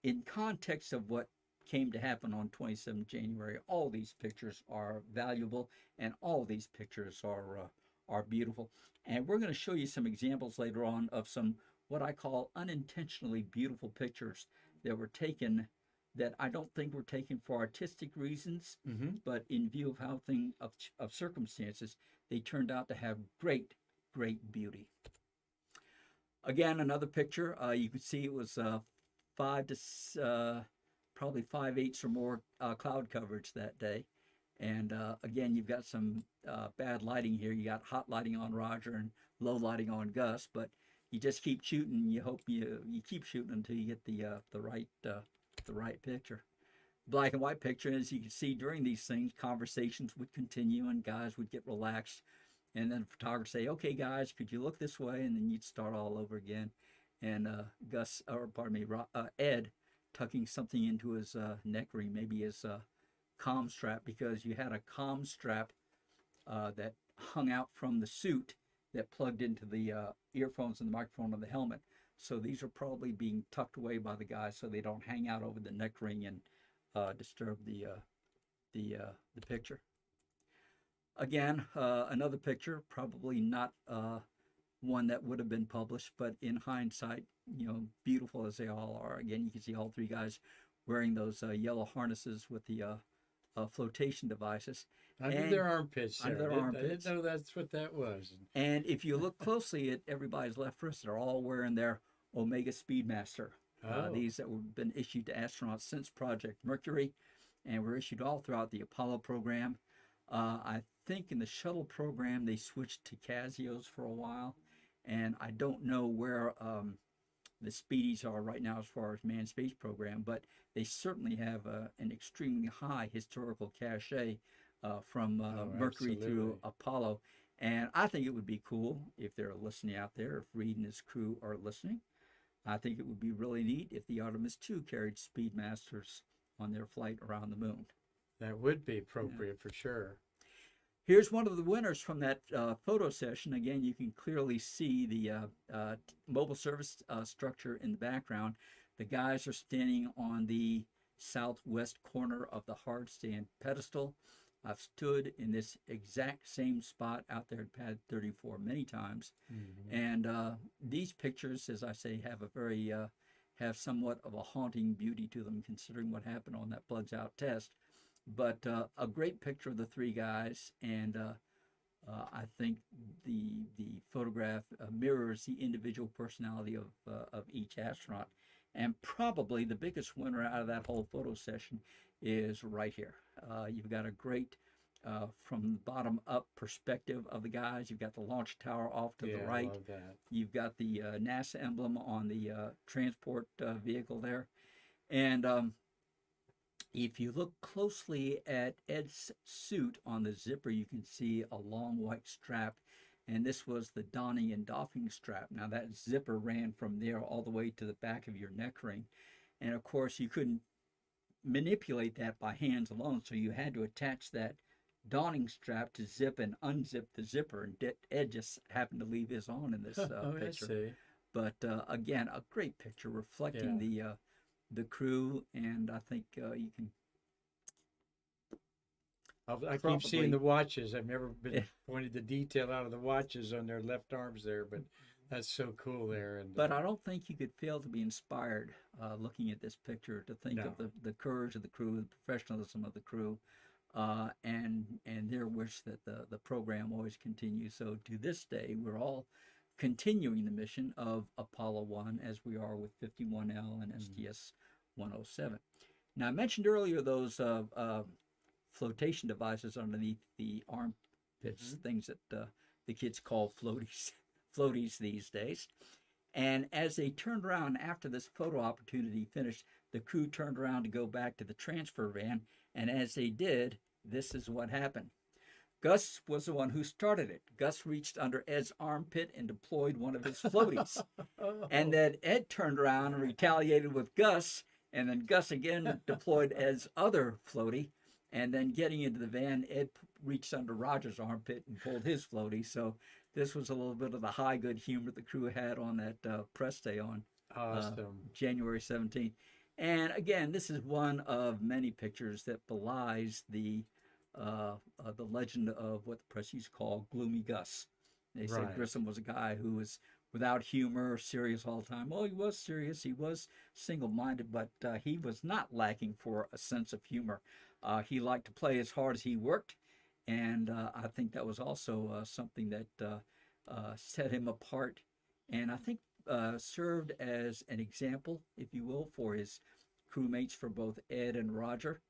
Speaker 2: in context of what came to happen on 27 January, all these pictures are valuable and all these pictures are beautiful. And we're going to show you some examples later on of some what I call unintentionally beautiful pictures that were taken that I don't think were taken for artistic reasons,
Speaker 1: Mm-hmm.
Speaker 2: but in view of how of circumstances, they turned out to have great, great beauty. Again, another picture. You could see it was probably 5/8 or more cloud coverage that day. And again, you've got some bad lighting here. You got hot lighting on Roger and low lighting on Gus, but you just keep shooting. You hope you keep shooting until you get the right picture. Black and white picture. As you can see during these things, conversations would continue and guys would get relaxed. And then the photographer say, "Okay, guys, could you look this way?" And then you'd start all over again. And Ed, tucking something into his neck ring, maybe his comm strap, because you had a comm strap that hung out from the suit that plugged into the earphones and the microphone on the helmet. So these are probably being tucked away by the guys so they don't hang out over the neck ring and disturb the picture. Again, another picture, probably not one that would have been published, but in hindsight, beautiful as they all are. Again, you can see all three guys wearing those yellow harnesses with the flotation devices.
Speaker 1: Under their armpits.
Speaker 2: Under their armpits.
Speaker 1: I didn't know that's what that was.
Speaker 2: And if you look closely at everybody's left wrist, they're all wearing their Omega Speedmaster. These that have been issued to astronauts since Project Mercury, and were issued all throughout the Apollo program. I think in the shuttle program they switched to Casios for a while, and I don't know where the Speedies are right now as far as manned space program, but they certainly have an extremely high historical cachet from Mercury through Apollo. And I think it would be cool if they're listening out there, if Reed and his crew are listening. I think it would be really neat if the Artemis II carried Speedmasters on their flight around the moon.
Speaker 1: That would be appropriate for sure.
Speaker 2: Here's one of the winners from that photo session. Again, you can clearly see the mobile service structure in the background. The guys are standing on the southwest corner of the hard stand pedestal. I've stood in this exact same spot out there at Pad 34 many times. Mm-hmm. And these pictures, as I say, have somewhat of a haunting beauty to them, considering what happened on that plugs out test. But a great picture of the three guys, and I think the photograph mirrors the individual personality of each astronaut. And probably the biggest winner out of that whole photo session is right here. You've got a great, from the bottom up perspective of the guys. You've got the launch tower off to the right.
Speaker 1: I love that.
Speaker 2: You've got the NASA emblem on the transport vehicle there. And if you look closely at Ed's suit on the zipper, you can see a long white strap, and this was the donning and doffing strap. Now that zipper ran from there all the way to the back of your neck ring, and of course you couldn't manipulate that by hands alone, so you had to attach that donning strap to zip and unzip the zipper, and Ed just happened to leave his on in this picture. But again, a great picture reflecting the crew, and I think you can.
Speaker 1: I keep seeing the watches. I've never been pointed the detail out of the watches on their left arms there, but that's so cool there. And
Speaker 2: but I don't think you could fail to be inspired looking at this picture, to think of the courage of the crew, the professionalism of the crew, and their wish that the program always continues. So to this day, we're all continuing the mission of Apollo 1 as we are with 51L and STS-107. Now, I mentioned earlier those flotation devices underneath the armpits, things that the kids call floaties these days. And as they turned around after this photo opportunity finished, the crew turned around to go back to the transfer van, and as they did, this is what happened. Gus was the one who started it. Gus reached under Ed's armpit and deployed one of his floaties. And then Ed turned around and retaliated with Gus, and then Gus again deployed Ed's other floaty. And then getting into the van, Ed reached under Roger's armpit and pulled his floaty. So this was a little bit of the high good humor the crew had on that press day on January 17th. And again, this is one of many pictures that belies the legend of what the press used to call Gloomy Gus. They said Grissom was a guy who was without humor, serious all the time. Well, he was serious. He was single-minded, but he was not lacking for a sense of humor. He liked to play as hard as he worked, and I think that was also something that set him apart, and I think served as an example, if you will, for his crewmates, for both Ed and Roger.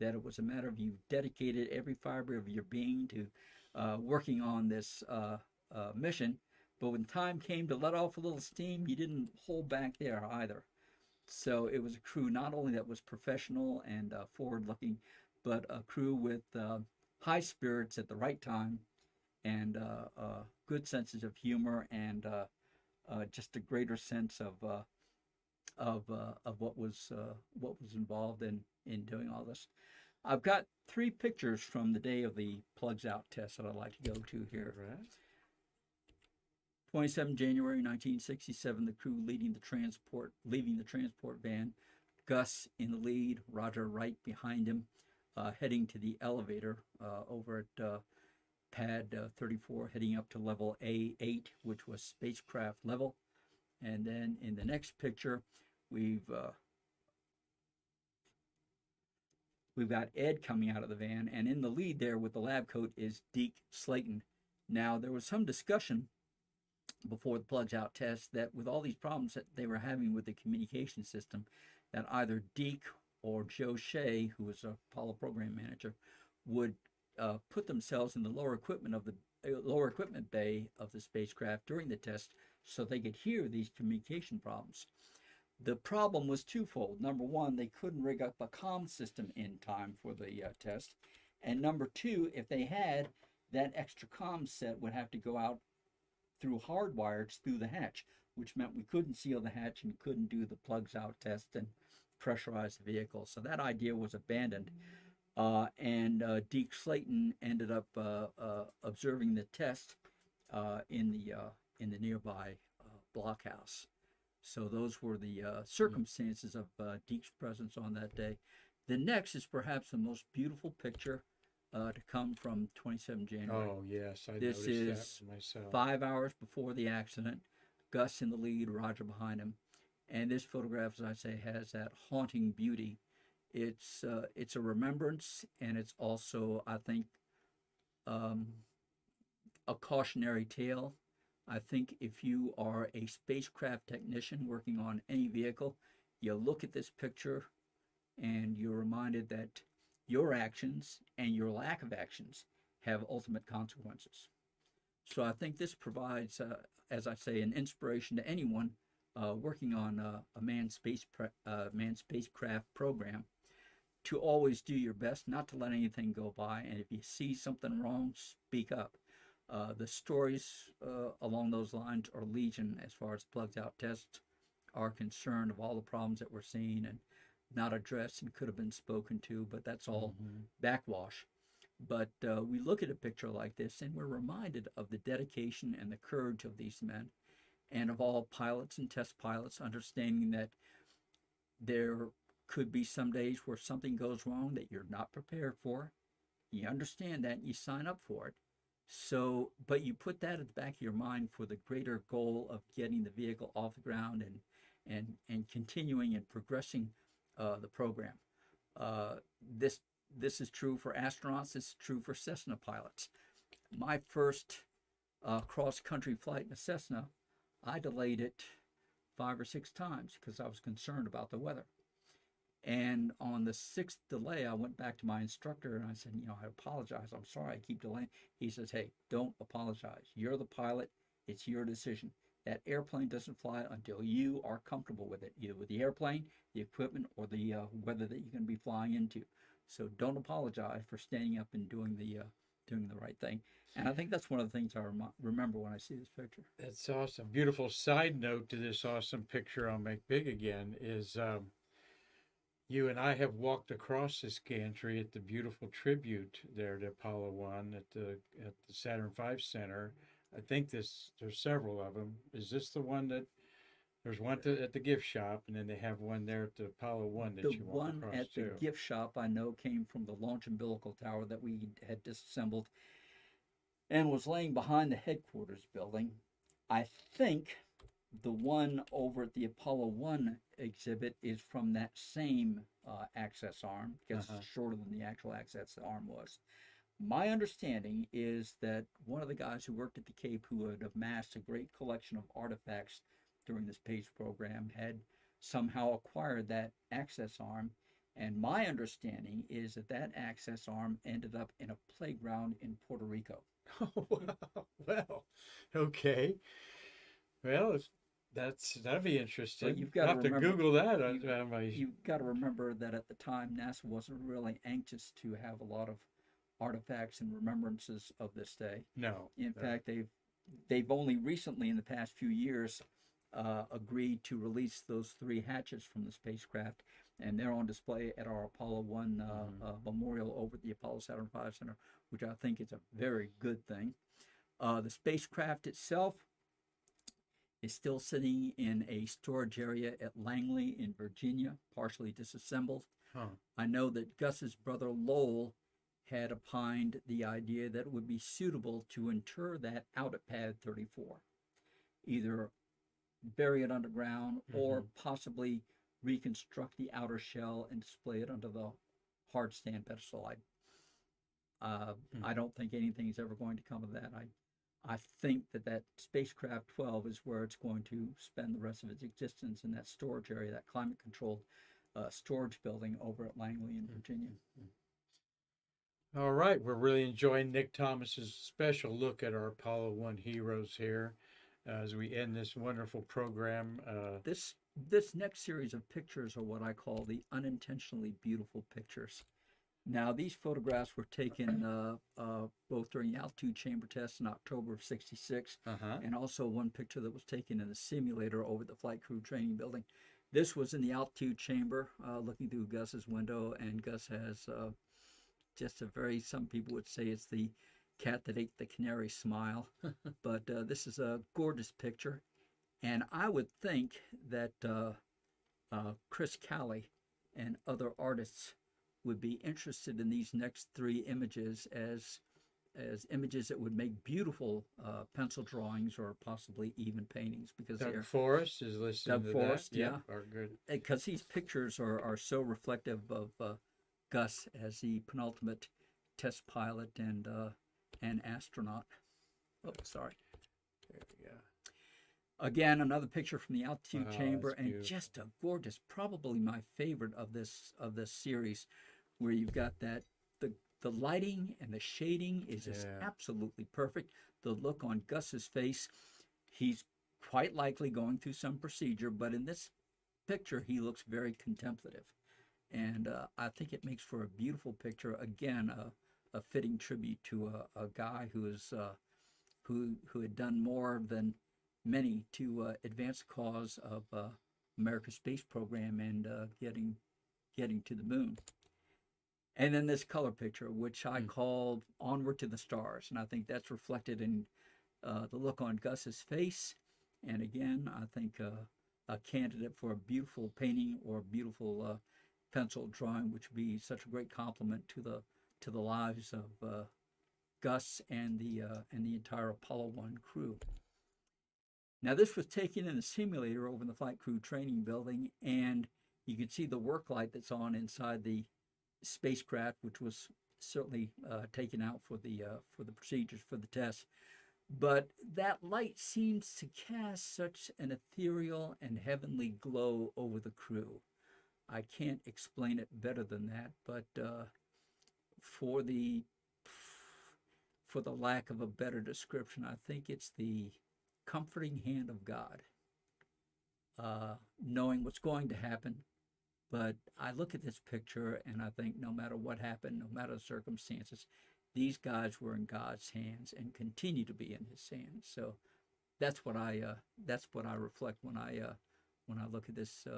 Speaker 2: That it was a matter of you dedicated every fiber of your being to working on this mission. But when time came to let off a little steam, you didn't hold back there either. So it was a crew not only that was professional and forward looking, but a crew with high spirits at the right time and good senses of humor and just a greater sense of what was involved in doing all this. I've got 3 pictures from the day of the plugs out test that I'd like to go to here.
Speaker 1: Right.
Speaker 2: 27 January 1967, the crew leaving the transport van, Gus in the lead, Roger right behind him, heading to the elevator over at pad 34, heading up to level A8, which was spacecraft level. And then in the next picture, we've got Ed coming out of the van, and in the lead there with the lab coat is Deke Slayton. Now, there was some discussion before the plugs out test that with all these problems that they were having with the communication system, that either Deke or Joe Shea, who was a Apollo program manager, would put themselves in the lower equipment bay of the spacecraft during the test so they could hear these communication problems. The problem was twofold. Number one, they couldn't rig up a comm system in time for the test. And number two, if they had, that extra comm set would have to go out through hard wires through the hatch, which meant we couldn't seal the hatch and couldn't do the plugs out test and pressurize the vehicle. So that idea was abandoned. And Deke Slayton ended up observing the test in the nearby blockhouse. So those were the circumstances of Deke's presence on that day. The next is perhaps the most beautiful picture to come from 27 January.
Speaker 1: Oh, yes, I
Speaker 2: This
Speaker 1: noticed
Speaker 2: is
Speaker 1: that myself.
Speaker 2: 5 hours before the accident. Gus in the lead, Roger behind him. And this photograph, as I say, has that haunting beauty. It's a remembrance, and it's also, I think, a cautionary tale. I think if you are a spacecraft technician working on any vehicle, you look at this picture and you're reminded that your actions and your lack of actions have ultimate consequences. So I think this provides, as I say, an inspiration to anyone working on a manned spacecraft program to always do your best, not to let anything go by. And if you see something wrong, speak up. The stories along those lines are legion as far as plugged out tests are concerned, of all the problems that we're seeing and not addressed and could have been spoken to, but that's all backwash. But we look at a picture like this and we're reminded of the dedication and the courage of these men, and of all pilots and test pilots, understanding that there could be some days where something goes wrong that you're not prepared for. You understand that and you sign up for it. So, but you put that at the back of your mind for the greater goal of getting the vehicle off the ground and continuing and progressing the program. This is true for astronauts. This is true for Cessna pilots. My first cross-country flight in a Cessna, I delayed it 5 or 6 times because I was concerned about the weather. And on the 6th delay, I went back to my instructor and I said, I apologize. I'm sorry I keep delaying. He says, hey, don't apologize. You're the pilot. It's your decision. That airplane doesn't fly until you are comfortable with it, either with the airplane, the equipment, or the weather that you're going to be flying into. So don't apologize for standing up and doing the right thing. And I think that's one of the things I remember when I see this picture.
Speaker 1: That's awesome. Beautiful side note to this awesome picture I'll make big again is you and I have walked across this gantry at the beautiful tribute there to Apollo 1 at the Saturn V Center. I think there's several of them. Is this the one that there's one at the gift shop, and then they have one there at the Apollo 1 that you walk across
Speaker 2: The one at the gift shop I know came from the launch umbilical tower that we had disassembled and was laying behind the headquarters building. I think The one over at the Apollo 1 exhibit is from that same access arm because
Speaker 1: Uh-huh.
Speaker 2: it's shorter than the actual access arm was. My understanding is that one of the guys who worked at the Cape who had amassed a great collection of artifacts during the space program had somehow acquired that access arm. And my understanding is that that access arm ended up in a playground in Puerto Rico.
Speaker 1: Oh, wow. Well, okay. Well, that'd be interesting.
Speaker 2: But you've got
Speaker 1: I'll
Speaker 2: to
Speaker 1: have to
Speaker 2: remember,
Speaker 1: Google that.
Speaker 2: you've got to remember that at the time NASA wasn't really anxious to have a lot of artifacts and remembrances of this day.
Speaker 1: No.
Speaker 2: In fact, they've only recently, in the past few years, agreed to release those 3 hatchets from the spacecraft, and they're on display at our Apollo 1 memorial over at the Apollo Saturn V Center, which I think is a very good thing. The spacecraft itself is still sitting in a storage area at Langley in Virginia, partially disassembled.
Speaker 1: Huh.
Speaker 2: I know that Gus's brother Lowell had opined the idea that it would be suitable to inter that out at Pad 34, either bury it underground or possibly reconstruct the outer shell and display it under the hard stand pedestal. I don't think anything's ever going to come of that. I think that spacecraft 12 is where it's going to spend the rest of its existence in that storage area, that climate controlled storage building over at Langley in Virginia.
Speaker 1: All right, we're really enjoying Nick Thomas's special look at our Apollo 1 heroes here as we end this wonderful program.
Speaker 2: This next series of pictures are what I call the unintentionally beautiful pictures. Now, these photographs were taken both during the altitude chamber test in October of '66, and also one picture that was taken in the simulator over at the flight crew training building. This was in the altitude chamber, looking through Gus's window, and Gus has just a very, some people would say it's the cat that ate the canary smile, but this is a gorgeous picture. And I would think that Chris Calley and other artists would be interested in these next 3 images as images that would make beautiful pencil drawings or possibly even paintings, because
Speaker 1: Doug Forrest is listening
Speaker 2: Doug
Speaker 1: to
Speaker 2: Forrest,
Speaker 1: that.
Speaker 2: yeah.
Speaker 1: Are good.
Speaker 2: Because these pictures are so reflective of Gus as the penultimate test pilot and astronaut. Oh, sorry.
Speaker 1: There we go.
Speaker 2: Again, another picture from the altitude chamber, and
Speaker 1: beautiful.
Speaker 2: just a gorgeous, probably my favorite of this series, where you've got that the lighting and the shading is just absolutely perfect. The look on Gus's face, he's quite likely going through some procedure, but in this picture he looks very contemplative, and I think it makes for a beautiful picture. Again, a fitting tribute to a guy who is who had done more than many to advance the cause of America's space program and getting to the moon. And then this color picture, which I call Onward to the Stars, and I think that's reflected in the look on Gus's face. And again, I think a candidate for a beautiful painting or a beautiful pencil drawing, which would be such a great compliment to the lives of Gus and the entire Apollo 1 crew. Now, this was taken in a simulator over in the flight crew training building, and you can see the work light that's on inside the spacecraft, which was certainly taken out for the procedures for the test. But that light seems to cast such an ethereal and heavenly glow over the crew. I can't explain it better than that, but for the lack of a better description, I think it's the comforting hand of God, knowing what's going to happen. But I look at this picture and I think no matter what happened, no matter the circumstances, these guys were in God's hands and continue to be in His hands. So that's what I reflect when I look at this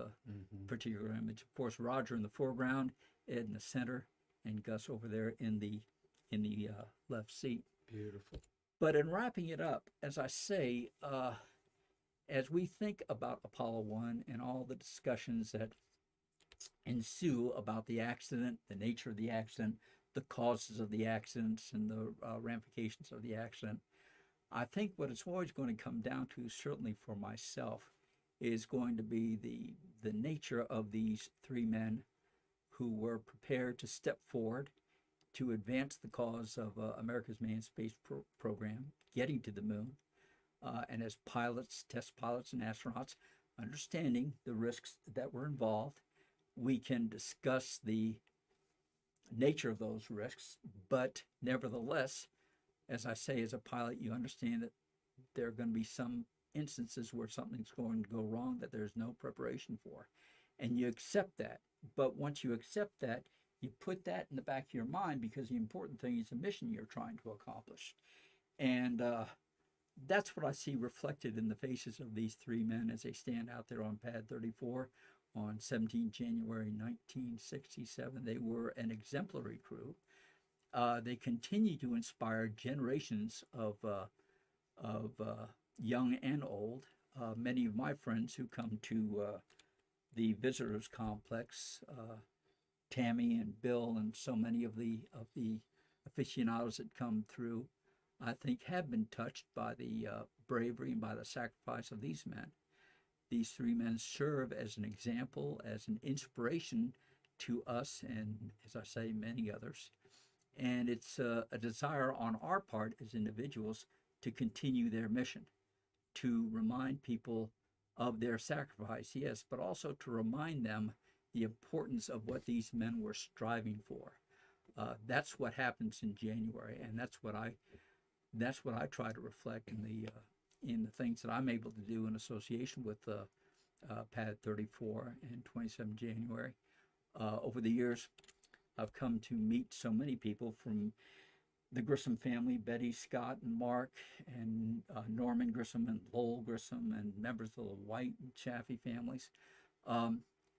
Speaker 2: particular image. Of course, Roger in the foreground, Ed in the center, and Gus over there in the left seat.
Speaker 1: Beautiful.
Speaker 2: But in wrapping it up, as I say, as we think about Apollo 1 and all the discussions that ensue about the accident, the nature of the accident, the causes of the accidents, and the ramifications of the accident, I think what it's always going to come down to, certainly for myself, is going to be the nature of these three men who were prepared to step forward to advance the cause of America's manned space program, getting to the moon, and as pilots, test pilots, and astronauts, understanding the risks that were involved. We can discuss the nature of those risks, but nevertheless, as I say, as a pilot, you understand that there are going to be some instances where something's going to go wrong that there's no preparation for. And you accept that. But once you accept that, you put that in the back of your mind, because the important thing is the mission you're trying to accomplish. And that's what I see reflected in the faces of these three men as they stand out there on pad 34 on 17 January 1967. They were an exemplary crew. They continue to inspire generations of young and old. Many of my friends who come to the visitors complex, Tammy and Bill, and so many of the aficionados that come through, I think, have been touched by the bravery and by the sacrifice of these men. These three men serve as an example, as an inspiration to us, and as I say, many others. And it's a desire on our part as individuals to continue their mission, to remind people of their sacrifice, yes, but also to remind them the importance of what these men were striving for. That's what happens in January, and that's what I try to reflect in the things that I'm able to do in association with Pad 34 and 27 January. Over the years, I've come to meet so many people from the Grissom family, Betty, Scott, and Mark, and Norman Grissom and Lowell Grissom, and members of the White and Chaffee families.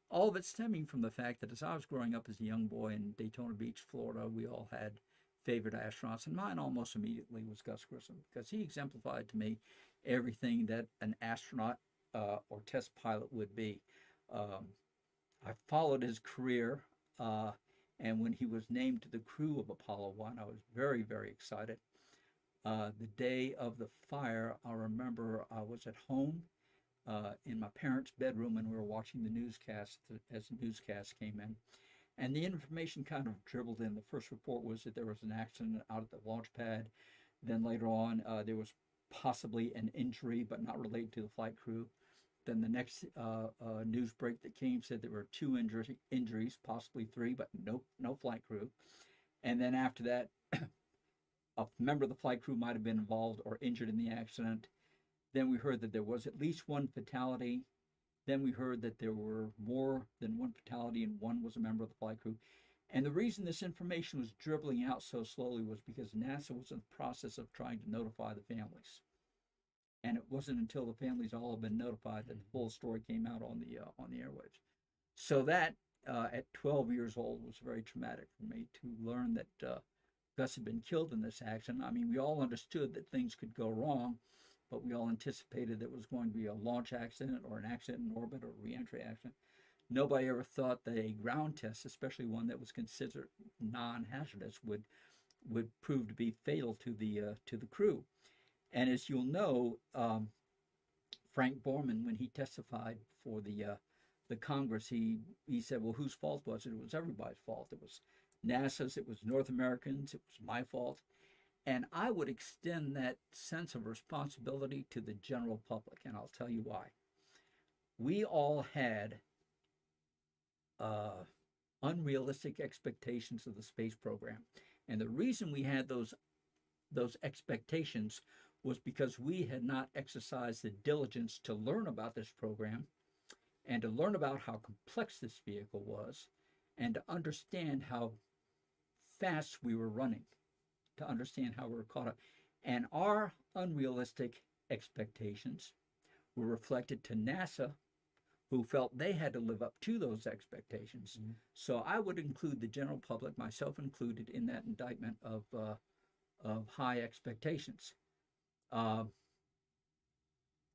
Speaker 2: All of it stemming from the fact that as I was growing up as a young boy in Daytona Beach, Florida, we all had favorite astronauts, and mine almost immediately was Gus Grissom, because he exemplified to me everything that an astronaut or test pilot would be. I followed his career, and when he was named to the crew of Apollo 1, I was very, very excited. The day of the fire, I remember I was at home in my parents' bedroom, and we were watching the newscast as the newscast came in. And the information kind of dribbled in. The first report was that there was an accident out at the launch pad. Then later on, there was possibly an injury, but not related to the flight crew. Then the next news break that came said there were two injuries, possibly three, but no flight crew. And then after that, a member of the flight crew might have been involved or injured in the accident. Then we heard that there was at least one fatality. Then we heard that there were more than one fatality, and one was a member of the flight crew. And the reason this information was dribbling out so slowly was because NASA was in the process of trying to notify the families. And it wasn't until the families all had been notified that the full story came out on the airwaves. So that, at 12 years old, was very traumatic for me to learn that Gus had been killed in this accident. I mean, we all understood that things could go wrong, but we all anticipated that it was going to be a launch accident or an accident in orbit or a reentry accident. Nobody ever thought that a ground test, especially one that was considered non-hazardous, would prove to be fatal to the crew. And as you'll know, Frank Borman, when he testified for the Congress, he said, well, whose fault was it? It was everybody's fault. It was NASA's, it was North Americans, it was my fault. And I would extend that sense of responsibility to the general public, and I'll tell you why. We all had unrealistic expectations of the space program. And the reason we had those expectations was because we had not exercised the diligence to learn about this program and to learn about how complex this vehicle was and to understand how fast we were running, to understand how we were caught up. And our unrealistic expectations were reflected to NASA, who felt they had to live up to those expectations. Mm-hmm. So I would include the general public, myself included, in that indictment of high expectations.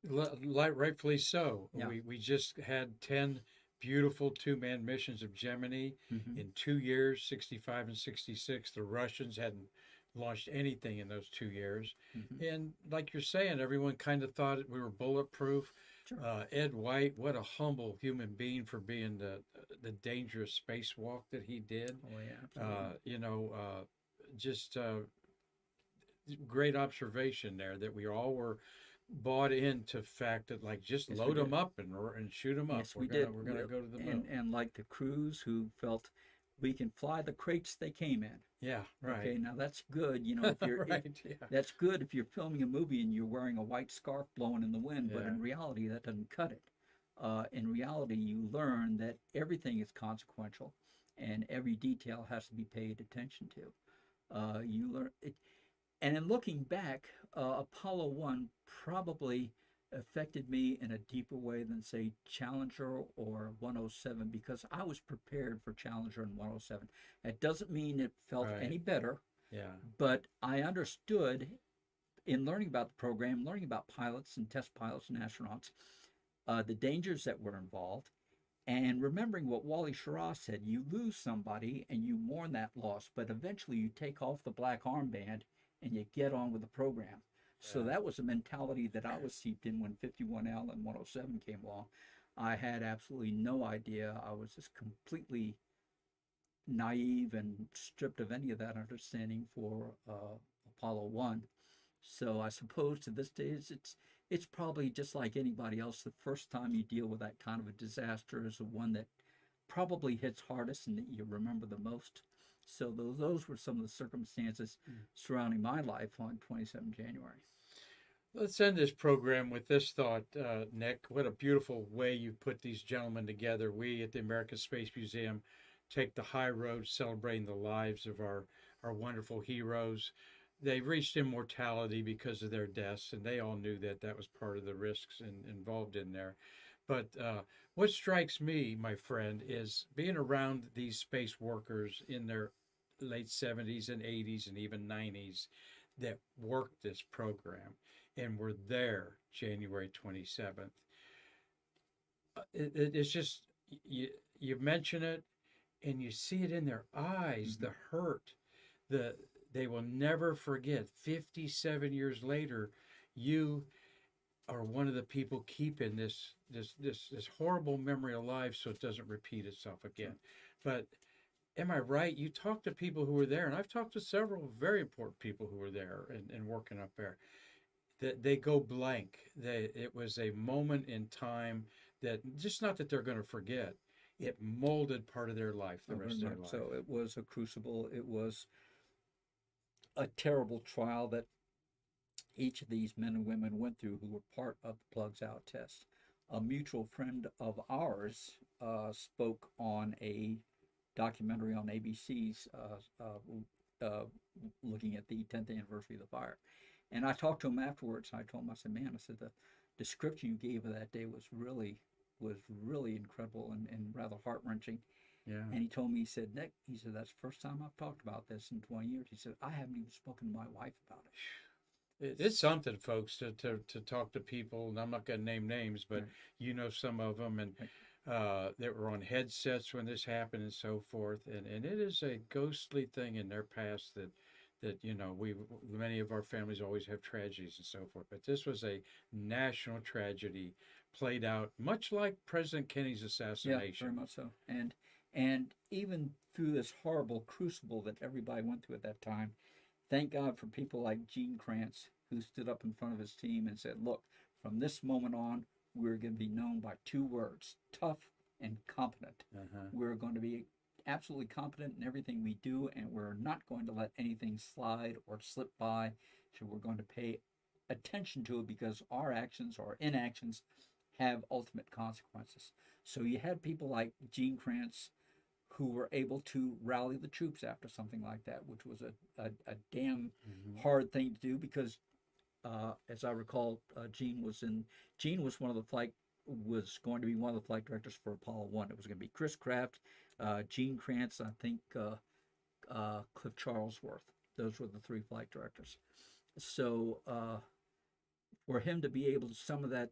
Speaker 1: Rightfully so.
Speaker 2: Yeah.
Speaker 1: We just had 10 beautiful two-man missions of Gemini in 2 years, 65 and 66. The Russians hadn't launched anything in those 2 years.
Speaker 2: Hmm.
Speaker 1: And like you're saying, everyone kind of thought we were bulletproof.
Speaker 2: Sure.
Speaker 1: Ed White, what a humble human being for being the dangerous spacewalk that he did.
Speaker 2: Oh yeah, absolutely.
Speaker 1: Just great observation there that we all were bought into fact that like just
Speaker 2: Yes, we
Speaker 1: load them
Speaker 2: did.
Speaker 1: up and shoot them up.
Speaker 2: Yes, we did.
Speaker 1: We're gonna go to the moon.
Speaker 2: And like the crews who felt we can fly the crates they came in.
Speaker 1: Yeah, right.
Speaker 2: Okay, now that's good. You know, if you're
Speaker 1: right. Yeah.
Speaker 2: that's good if you're filming a movie and you're wearing a white scarf blowing in the wind, but
Speaker 1: Yeah.
Speaker 2: in reality, that doesn't cut it. In reality, you learn that everything is consequential, and every detail has to be paid attention to. You learn it, and in looking back, Apollo 1 probably affected me in a deeper way than, say, Challenger or 107 because I was prepared for Challenger and 107. That doesn't mean it felt
Speaker 1: Right.
Speaker 2: any better,
Speaker 1: Yeah.
Speaker 2: but I understood in learning about the program, learning about pilots and test pilots and astronauts, the dangers that were involved, and remembering what Wally Schirra said, you lose somebody and you mourn that loss, but eventually you take off the black armband and you get on with the program. So
Speaker 1: Yeah.
Speaker 2: that was a mentality that I was seeped in when 51L and 107 came along. I had absolutely no idea. I was just completely naive and stripped of any of that understanding for Apollo 1. So I suppose to this day it's probably just like anybody else. The first time you deal with that kind of a disaster is the one that probably hits hardest and that you remember the most. So those were some of the circumstances surrounding my life on 27 January.
Speaker 1: Let's end this program with this thought, Nick. What a beautiful way you put these gentlemen together. We at the American Space Museum take the high road celebrating the lives of our wonderful heroes. They reached immortality because of their deaths, and they all knew that that was part of the risks involved in there. But what strikes me, my friend, is being around these space workers in their late 70s and 80s and even 90s that worked this program and were there January 27th. It's just, you mention it and you see it in their eyes, the hurt, the they will never forget. 57 years later, you are one of the people keeping this horrible memory alive so it doesn't repeat itself again. But am I right? You talk to people who were there, and I've talked to several very important people who were there and working up there. That they go blank. It was a moment in time that just not that they're going to forget. It molded part of their life, the rest of their life.
Speaker 2: So it was a crucible. It was a terrible trial that each of these men and women went through who were part of the Plugs Out test. A mutual friend of ours spoke on a documentary on ABC's looking at the 10th anniversary of the fire. And I talked to him afterwards. And I told him, I said, man, I said, the description you gave of that day was really incredible and rather heart-wrenching.
Speaker 1: Yeah.
Speaker 2: And he told me, he said, Nick, he said, that's the first time I've talked about this in 20 years. He said, I haven't even spoken to my wife about it.
Speaker 1: It's something, folks, to talk to people, and I'm not going to name names, but
Speaker 2: Right.
Speaker 1: you know some of them, and that were on headsets when this happened and so forth, and it is a ghostly thing in their past that many of our families always have tragedies and so forth, but this was a national tragedy played out much like President Kennedy's assassination.
Speaker 2: Yeah, very much so. And even through this horrible crucible that everybody went through at that time, thank God for people like Gene Kranz, who stood up in front of his team and said, look, from this moment on, we're going to be known by two words, tough and competent. We're going to be absolutely competent in everything we do, and we're not going to let anything slide or slip by. So we're going to pay attention to it because our actions or inactions have ultimate consequences. So you had people like Gene Kranz who were able to rally the troops after something like that, which was a damn hard thing to do because, as I recall, Gene was one of the was going to be one of the flight directors for Apollo 1. It was going to be Chris Kraft, Gene Kranz, I think Cliff Charlesworth. Those were the three flight directors. So for him to be able to some of that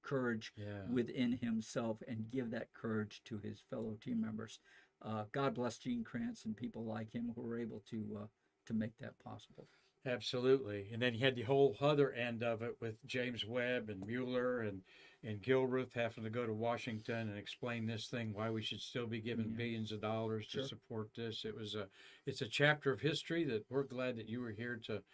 Speaker 2: courage within himself and give that courage to his fellow team members. God bless Gene Kranz and people like him who were able to to make that possible.
Speaker 1: Absolutely. And then you had the whole other end of it with James Webb and Mueller and Gilruth having to go to Washington and explain this thing, why we should still be giving
Speaker 2: Yeah.
Speaker 1: billions of dollars to
Speaker 2: Sure.
Speaker 1: support this. It's a chapter of history that we're glad that you were here to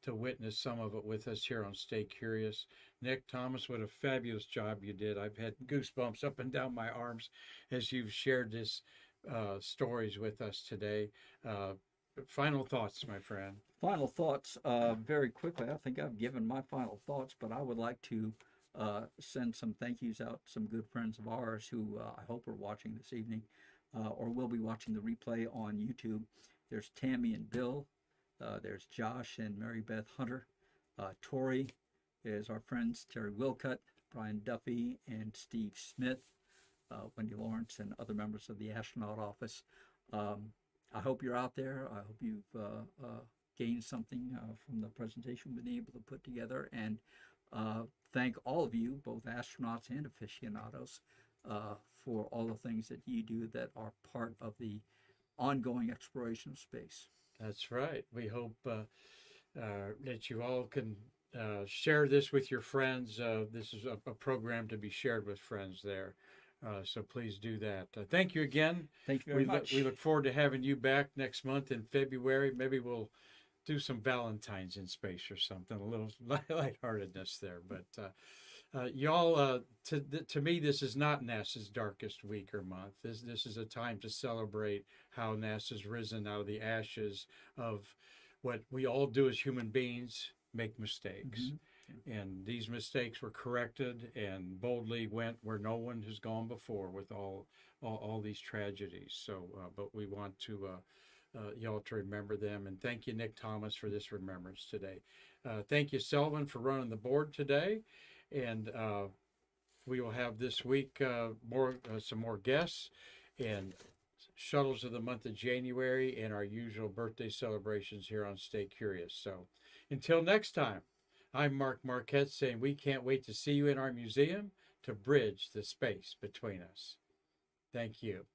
Speaker 1: witness some of it with us here on Stay Curious. Nick Thomas, what a fabulous job you did. I've had goosebumps up and down my arms as you've shared this stories with us today. Final thoughts, my friend.
Speaker 2: Final thoughts, very quickly. I think I've given my final thoughts, but I would like to send some thank yous out to some good friends of ours who I hope are watching this evening or will be watching the replay on YouTube. There's Tammy and Bill. There's Josh and Mary Beth Hunter. Tori is our friends Terry Wilcutt, Brian Duffy, and Steve Smith, Wendy Lawrence, and other members of the astronaut office. I hope you're out there. I hope you've gained something from the presentation we've been able to put together. And thank all of you, both astronauts and aficionados, for all the things that you do that are part of the ongoing exploration of space.
Speaker 1: That's right. We hope that you all can share this with your friends. This is a program to be shared with friends there. So please do that. Thank you again.
Speaker 2: Thank you very much.
Speaker 1: We look forward to having you back next month in February. Maybe we'll do some Valentine's in space or something, a little lightheartedness there. But y'all, to me, this is not NASA's darkest week or month. This is a time to celebrate how NASA's risen out of the ashes of what we all do as human beings, make mistakes.
Speaker 2: Mm-hmm.
Speaker 1: And these mistakes were corrected and boldly went where no one has gone before with all these tragedies. So, but we want to y'all to remember them. And thank you, Nick Thomas, for this remembrance today. Thank you, Selvin, for running the board today. And we will have this week some more guests and shuttles of the month of January and our usual birthday celebrations here on Stay Curious. So until next time, I'm Mark Marquette saying we can't wait to see you in our museum to bridge the space between us. Thank you.